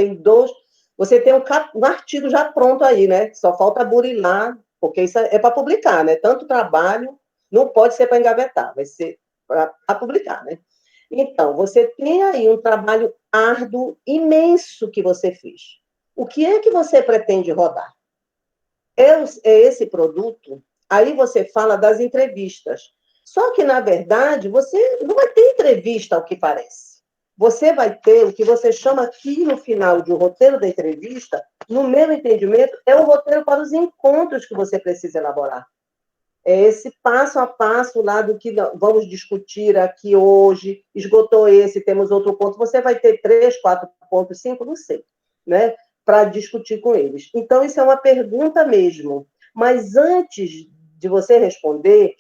tem um artigo já pronto aí, né? Só falta burilar, porque isso é para publicar, né? Tanto trabalho, não pode ser para engavetar, vai ser para publicar, né? Então, você tem aí um trabalho árduo, imenso que você fez. O que é que você pretende rodar? É esse produto? Aí você fala das entrevistas. Só que, na verdade, você não vai ter entrevista, ao que parece. Você vai ter o que você chama aqui no final de um roteiro da entrevista, no meu entendimento, é o roteiro para os encontros que você precisa elaborar. É esse passo a passo lá do que vamos discutir aqui hoje, esgotou esse, temos outro ponto, você vai ter 3, 4 pontos, 5, não sei, né, para discutir com eles. Então, isso é uma pergunta mesmo. Mas antes de você responder,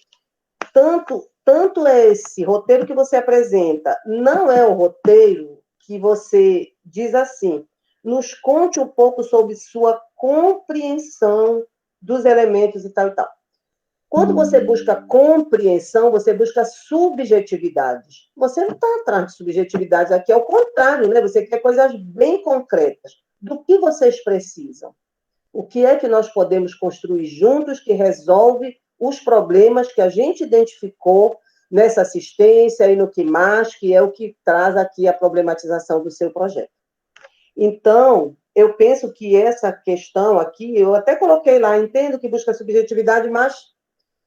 tanto esse roteiro que você apresenta, não é um roteiro que você diz assim, nos conte um pouco sobre sua compreensão dos elementos e tal e tal. Quando você busca compreensão, você busca subjetividades. Você não está atrás de subjetividades aqui, ao contrário, né? Você quer coisas bem concretas. Do que vocês precisam? O que é que nós podemos construir juntos que resolve os problemas que a gente identificou nessa assistência e no que mais, que é o que traz aqui a problematização do seu projeto. Então, eu penso que essa questão aqui, eu até coloquei lá, entendo que busca subjetividade, mas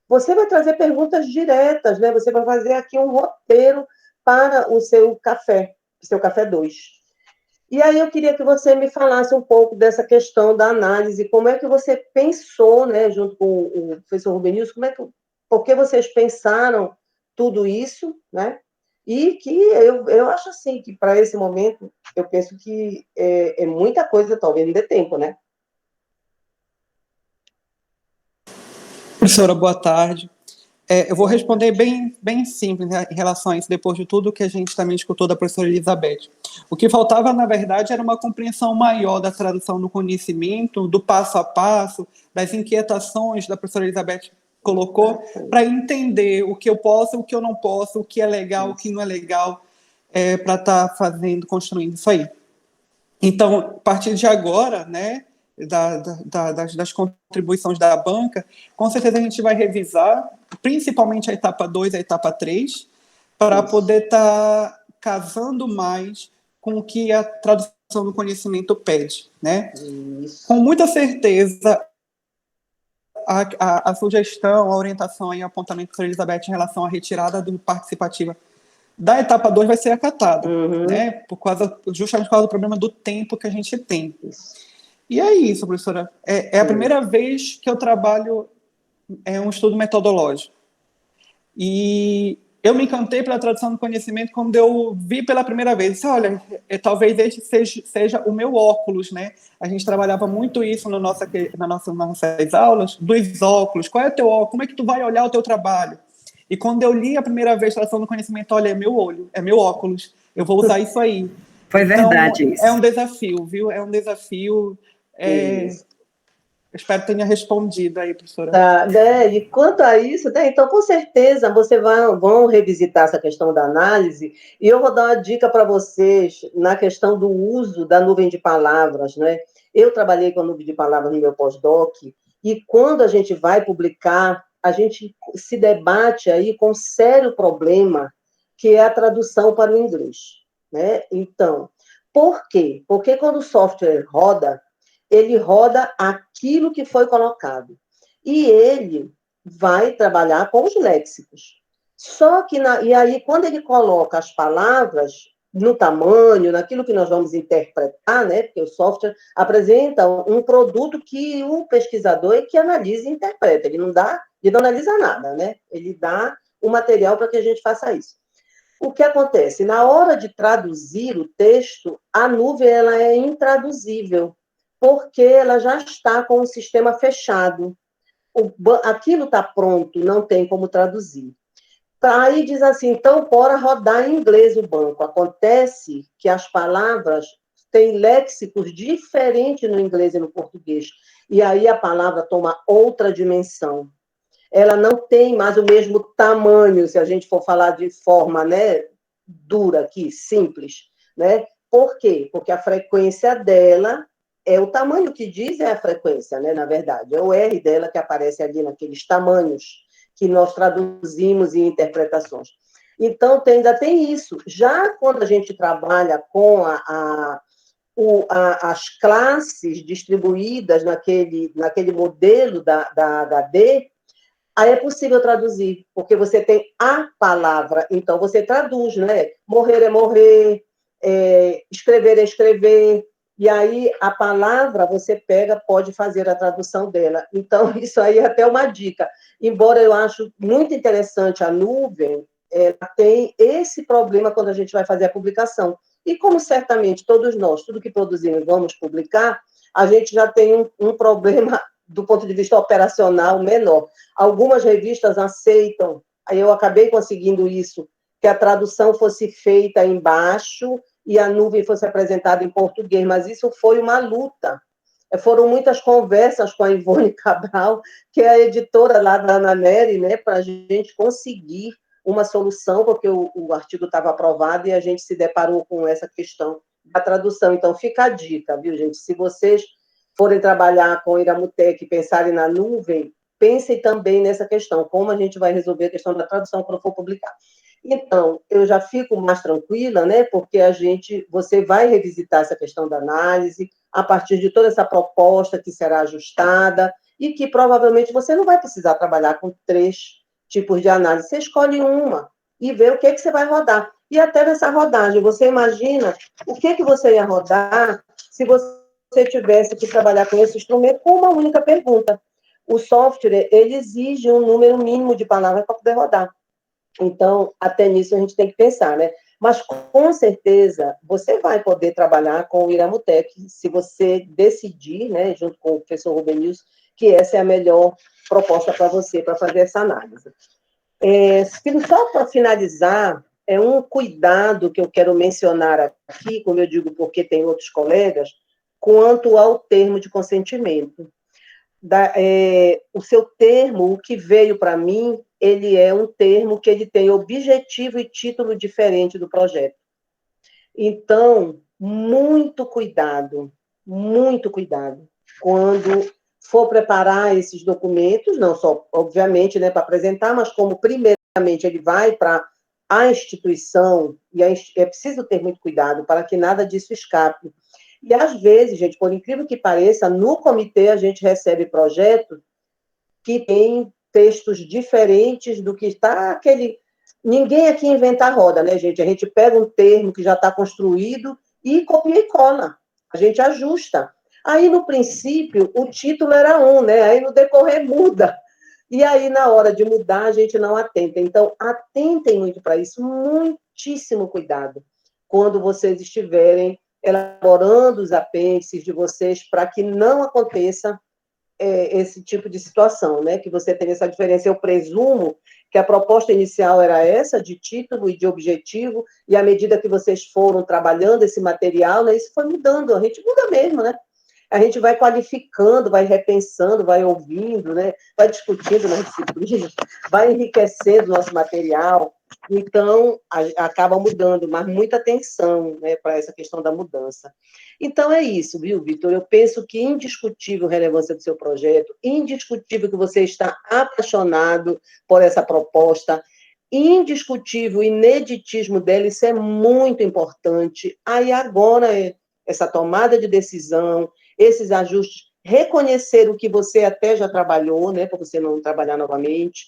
você vai trazer perguntas diretas, né? Você vai fazer aqui um roteiro para o seu café 2. E aí eu queria que você me falasse um pouco dessa questão da análise, como é que você pensou, né, junto com o professor Rubenius, por que vocês pensaram tudo isso, né? E que eu acho assim, que para esse momento, eu penso que é muita coisa, talvez não dê tempo, né? Professora, boa tarde. Eu vou responder bem simples, né, em relação a isso, depois de tudo que a gente também escutou da professora Elizabeth. O que faltava, na verdade, era uma compreensão maior da tradução do conhecimento, do passo a passo, das inquietações da professora Elizabeth colocou, para entender o que eu posso, o que eu não posso, o que é legal, o que não é legal, para estar construindo isso aí. Então, a partir de agora, né, das contribuições da banca, com certeza a gente vai revisar, principalmente a etapa 2 e a etapa 3, para poder estar casando mais com o que a tradução do conhecimento pede, né? Com muita certeza, a sugestão, a orientação e o apontamento da professora Elizabeth em relação à retirada do participativa da etapa 2 vai ser acatada, né? Justamente por causa do problema do tempo que a gente tem. E é isso, professora. É a primeira vez que eu trabalho um estudo metodológico. E eu me encantei pela tradução do conhecimento quando eu vi pela primeira vez. Disse, olha, talvez este seja o meu óculos, né? A gente trabalhava muito isso nas nossas aulas, dos óculos. Qual é o teu óculos? Como é que tu vai olhar o teu trabalho? E quando eu li a primeira vez a tradução do conhecimento, olha, é meu olho, é meu óculos, eu vou usar isso aí. Foi verdade isso. É um desafio, viu? É um desafio. Espero que tenha respondido aí, professora. Tá, né? E quanto a isso, né? Então, com certeza, vão revisitar essa questão da análise, e eu vou dar uma dica para vocês na questão do uso da nuvem de palavras, né? Eu trabalhei com a nuvem de palavras no meu pós-doc, e quando a gente vai publicar, a gente se debate aí com um sério problema, que é a tradução para o inglês, né? Então, por quê? Porque quando o software roda, ele roda aquilo que foi colocado. E ele vai trabalhar com os léxicos. Só que, e aí, quando ele coloca as palavras no tamanho, naquilo que nós vamos interpretar, né? Porque o software apresenta um produto que o pesquisador é que analisa e interpreta. Ele não analisa nada, né? Ele dá o material para que a gente faça isso. O que acontece? Na hora de traduzir o texto, a nuvem ela é intraduzível, porque ela já está com o sistema fechado. Aquilo está pronto, não tem como traduzir. Aí diz assim, então, bora rodar em inglês o banco. Acontece que as palavras têm léxicos diferentes no inglês e no português. E aí a palavra toma outra dimensão. Ela não tem mais o mesmo tamanho, se a gente for falar de forma, né, dura aqui, simples. Né? Por quê? Porque a frequência dela o tamanho que diz é a frequência, né, na verdade. É o R dela que aparece ali naqueles tamanhos que nós traduzimos em interpretações. Então, ainda tem isso. Já quando a gente trabalha com as classes distribuídas naquele modelo da HD, aí é possível traduzir, porque você tem a palavra, então você traduz, né? Morrer é morrer, escrever é escrever, e aí a palavra você pode fazer a tradução dela. Então, isso aí é até uma dica. Embora eu acho muito interessante a nuvem, ela tem esse problema quando a gente vai fazer a publicação. E como certamente todos nós, tudo que produzimos, vamos publicar, a gente já tem um problema do ponto de vista operacional menor. Algumas revistas aceitam, aí eu acabei conseguindo isso, que a tradução fosse feita embaixo e a nuvem fosse apresentada em português, mas isso foi uma luta. Foram muitas conversas com a Ivone Cabral, que é a editora lá da Ana Nery, né, para a gente conseguir uma solução, porque o artigo estava aprovado e a gente se deparou com essa questão da tradução. Então, fica a dica, viu, gente? Se vocês forem trabalhar com Iramutec e pensarem na nuvem, pensem também nessa questão, como a gente vai resolver a questão da tradução quando for publicar. Então, eu já fico mais tranquila, né, porque você vai revisitar essa questão da análise, a partir de toda essa proposta que será ajustada, e que provavelmente você não vai precisar trabalhar com 3 tipos de análise, você escolhe uma e vê o que você vai rodar. e até nessa rodagem. Você imagina o que você ia rodar se você tivesse que trabalhar com esse instrumento com uma única pergunta. O software, ele exige um número mínimo de palavras para poder rodar. Então, até nisso a gente tem que pensar, né? Mas, com certeza, você vai poder trabalhar com o Iramutec, se você decidir, né, junto com o professor Rubenius, que essa é a melhor proposta para você, para fazer essa análise. Só para finalizar, é um cuidado que eu quero mencionar aqui, como eu digo, porque tem outros colegas, quanto ao termo de consentimento. O seu termo, o que veio para mim, ele é um termo que ele tem objetivo e título diferente do projeto. Então, muito cuidado quando for preparar esses documentos, não só, obviamente, né, para apresentar, mas como, primeiramente, ele vai para a instituição, e é preciso ter muito cuidado para que nada disso escape. E, às vezes, gente, por incrível que pareça, no comitê a gente recebe projetos que têm textos diferentes do que está aquele... Ninguém aqui inventa a roda, né, gente? A gente pega um termo que já está construído e copia e cola. A gente ajusta. Aí, no princípio, o título era um, né? Aí, no decorrer, muda. E aí, na hora de mudar, a gente não atenta. Então, atentem muito para isso. Muitíssimo cuidado quando vocês estiverem elaborando os apêndices de vocês para que não aconteça esse tipo de situação, né? Que você tenha essa diferença. Eu presumo que a proposta inicial era essa, de título e de objetivo, e à medida que vocês foram trabalhando esse material, né, isso foi mudando, a gente muda mesmo, né? A gente vai qualificando, vai repensando, vai ouvindo, né? Vai discutindo nas disciplinas, vai enriquecendo o nosso material, então acaba mudando, mas muita atenção, né, para essa questão da mudança. Então, é isso, viu, Vitor? Eu penso que indiscutível a relevância do seu projeto, indiscutível que você está apaixonado por essa proposta, indiscutível o ineditismo dela, isso é muito importante. Aí, agora, essa tomada de decisão, esses ajustes, reconhecer o que você até já trabalhou, né, para você não trabalhar novamente,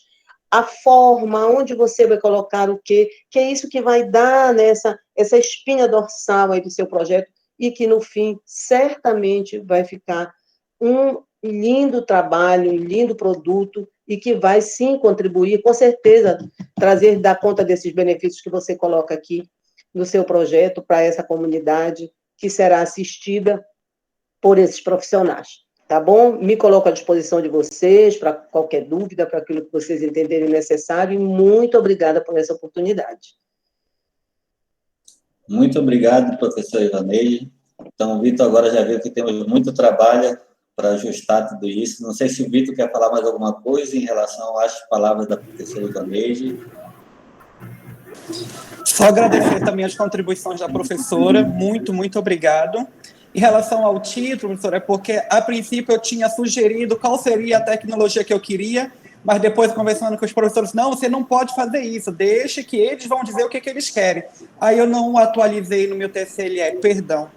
a forma, onde você vai colocar o quê, que é isso que vai dar, né, essa espinha dorsal aí do seu projeto, e que, no fim, certamente vai ficar um lindo trabalho, um lindo produto, e que vai, sim, contribuir, com certeza, dar conta desses benefícios que você coloca aqui no seu projeto para essa comunidade que será assistida por esses profissionais. Tá bom? Me coloco à disposição de vocês para qualquer dúvida, para aquilo que vocês entenderem necessário, e muito obrigada por essa oportunidade. Muito obrigado, professor Ivaneide. Então, o Vitor agora já viu que temos muito trabalho para ajustar tudo isso. Não sei se o Vitor quer falar mais alguma coisa em relação às palavras da professora Ivaneide. Só agradecer também as contribuições da professora, muito obrigado. Em relação ao título, professora, é porque, a princípio, eu tinha sugerido qual seria a tecnologia que eu queria, mas depois, conversando com os professores, não, você não pode fazer isso, deixe que eles vão dizer o que eles querem. Aí eu não atualizei no meu TCLE, perdão.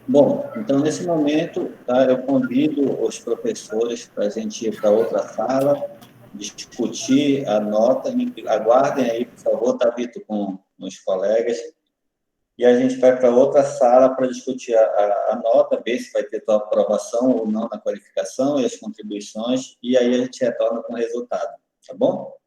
Bom, então, nesse momento, tá, eu convido os professores para a gente ir para outra sala, discutir a nota, aguardem aí, por favor, tá, Vitor, com os colegas, e a gente vai para outra sala para discutir a nota, ver se vai ter tua aprovação ou não na qualificação e as contribuições, e aí a gente retorna com o resultado, tá bom?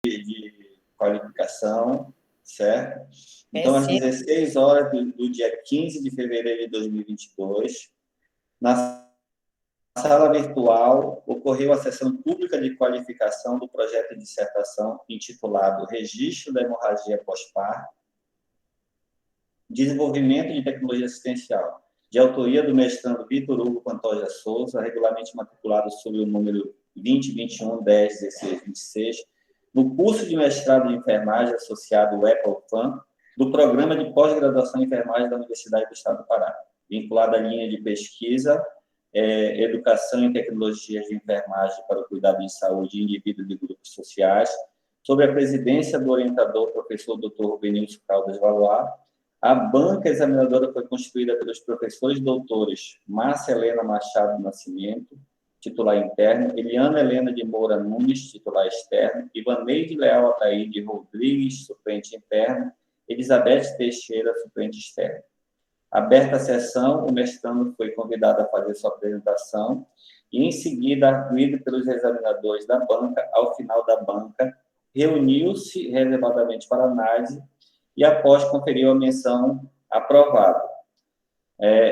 de qualificação, certo? Então, às 16 horas do dia 15 de fevereiro de 2022, na sala virtual, ocorreu a sessão pública de qualificação do projeto de dissertação intitulado Registro da Hemorragia Pós-Parto, Desenvolvimento de Tecnologia Assistencial, de autoria do mestrando Vitor Hugo Pantoja Souza, regularmente matriculado sob o número 2021-10-16-26, no curso de mestrado de enfermagem associado ao EPA-UFAM, do Programa de Pós-Graduação em Enfermagem da Universidade do Estado do Pará, vinculado à linha de pesquisa, Educação em Tecnologias de Enfermagem para o Cuidado em Saúde de Indivíduos e Grupos Sociais, sob a presidência do orientador, professor Dr. Benilson Caldas Valois. A banca examinadora foi constituída pelos professores doutores Márcia Helena Machado Nascimento, titular interno, Eliana Helena de Moura Nunes, titular externo, Ivaneide Leal Ataíde Rodrigues, suplente interno, Elizabeth Teixeira, suplente externo. Aberta a sessão, o mestrando foi convidado a fazer sua apresentação e, em seguida, arguído pelos examinadores da banca, ao final da banca, reuniu-se reservadamente para análise e, após, conferiu a menção aprovada,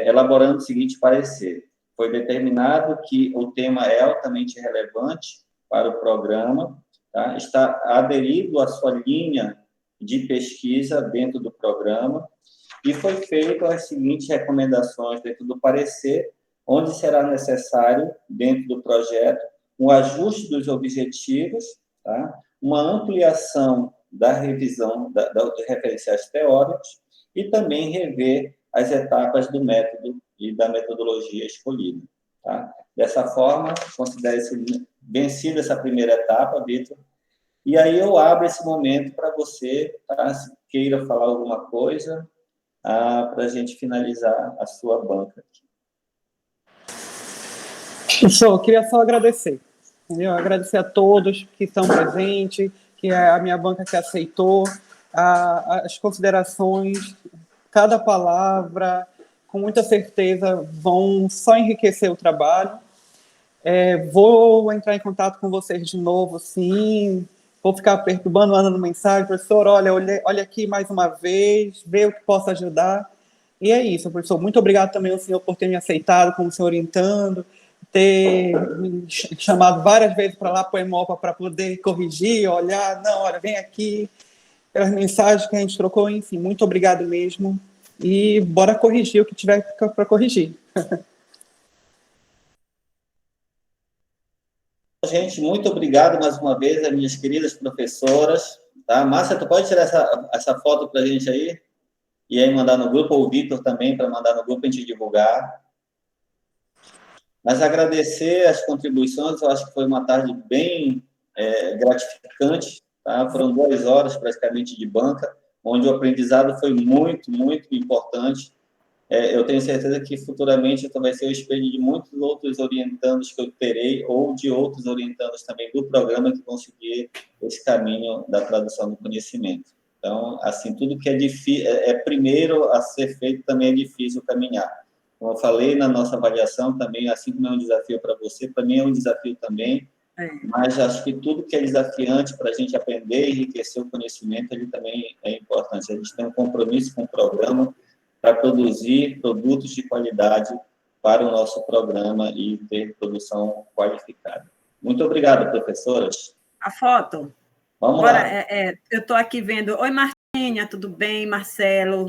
elaborando o seguinte parecer. Foi determinado que o tema é altamente relevante para o programa, tá? Está aderido à sua linha de pesquisa dentro do programa e foi feito as seguintes recomendações dentro do parecer, onde será necessário, dentro do projeto, um ajuste dos objetivos, tá? Uma ampliação da revisão dos referenciais teóricos e também rever as etapas do método e da metodologia escolhida. Tá? Dessa forma, considere-se vencida essa primeira etapa, Vitor, e aí eu abro esse momento para você, tá? Se queira falar alguma coisa, para a gente finalizar a sua banca. Professor, eu queria só agradecer. Entendeu? Agradecer a todos que estão presentes, que é a minha banca que aceitou, as considerações, cada palavra, com muita certeza, vão só enriquecer o trabalho. Vou entrar em contato com vocês de novo, sim. Vou ficar perturbando, mandando mensagem, professor, olha aqui mais uma vez, vê o que posso ajudar. E é isso, professor. Muito obrigado também ao senhor por ter me aceitado como senhor orientando, ter me chamado várias vezes para lá para o EMOPA para poder corrigir, olhar, não, olha, vem aqui, pelas mensagens que a gente trocou, enfim, muito obrigado mesmo. E bora corrigir o que tiver para corrigir. Gente, muito obrigado mais uma vez, as minhas queridas professoras. Tá? Márcia, tu pode tirar essa foto para a gente aí? E aí mandar no grupo, ou o Vitor também, para mandar no grupo para a gente divulgar. Mas agradecer as contribuições, eu acho que foi uma tarde bem gratificante. Tá? Foram 2 horas praticamente de banca, onde o aprendizado foi muito, muito importante. Eu tenho certeza que futuramente vai ser o espelho de muitos outros orientandos que eu terei, ou de outros orientandos também do programa que vão seguir esse caminho da tradução do conhecimento. Então, assim, tudo que é difícil, primeiro a ser feito também é difícil caminhar. Como eu falei na nossa avaliação também, assim como é um desafio para você, para mim é um desafio também, mas acho que tudo que é desafiante para a gente aprender e enriquecer o conhecimento, ele também é importante. A gente tem um compromisso com o programa para produzir produtos de qualidade para o nosso programa e ter produção qualificada. Muito obrigado, professoras. A foto? Vamos Agora, lá. eu estou aqui vendo. Oi, Martinha, tudo bem? Marcelo,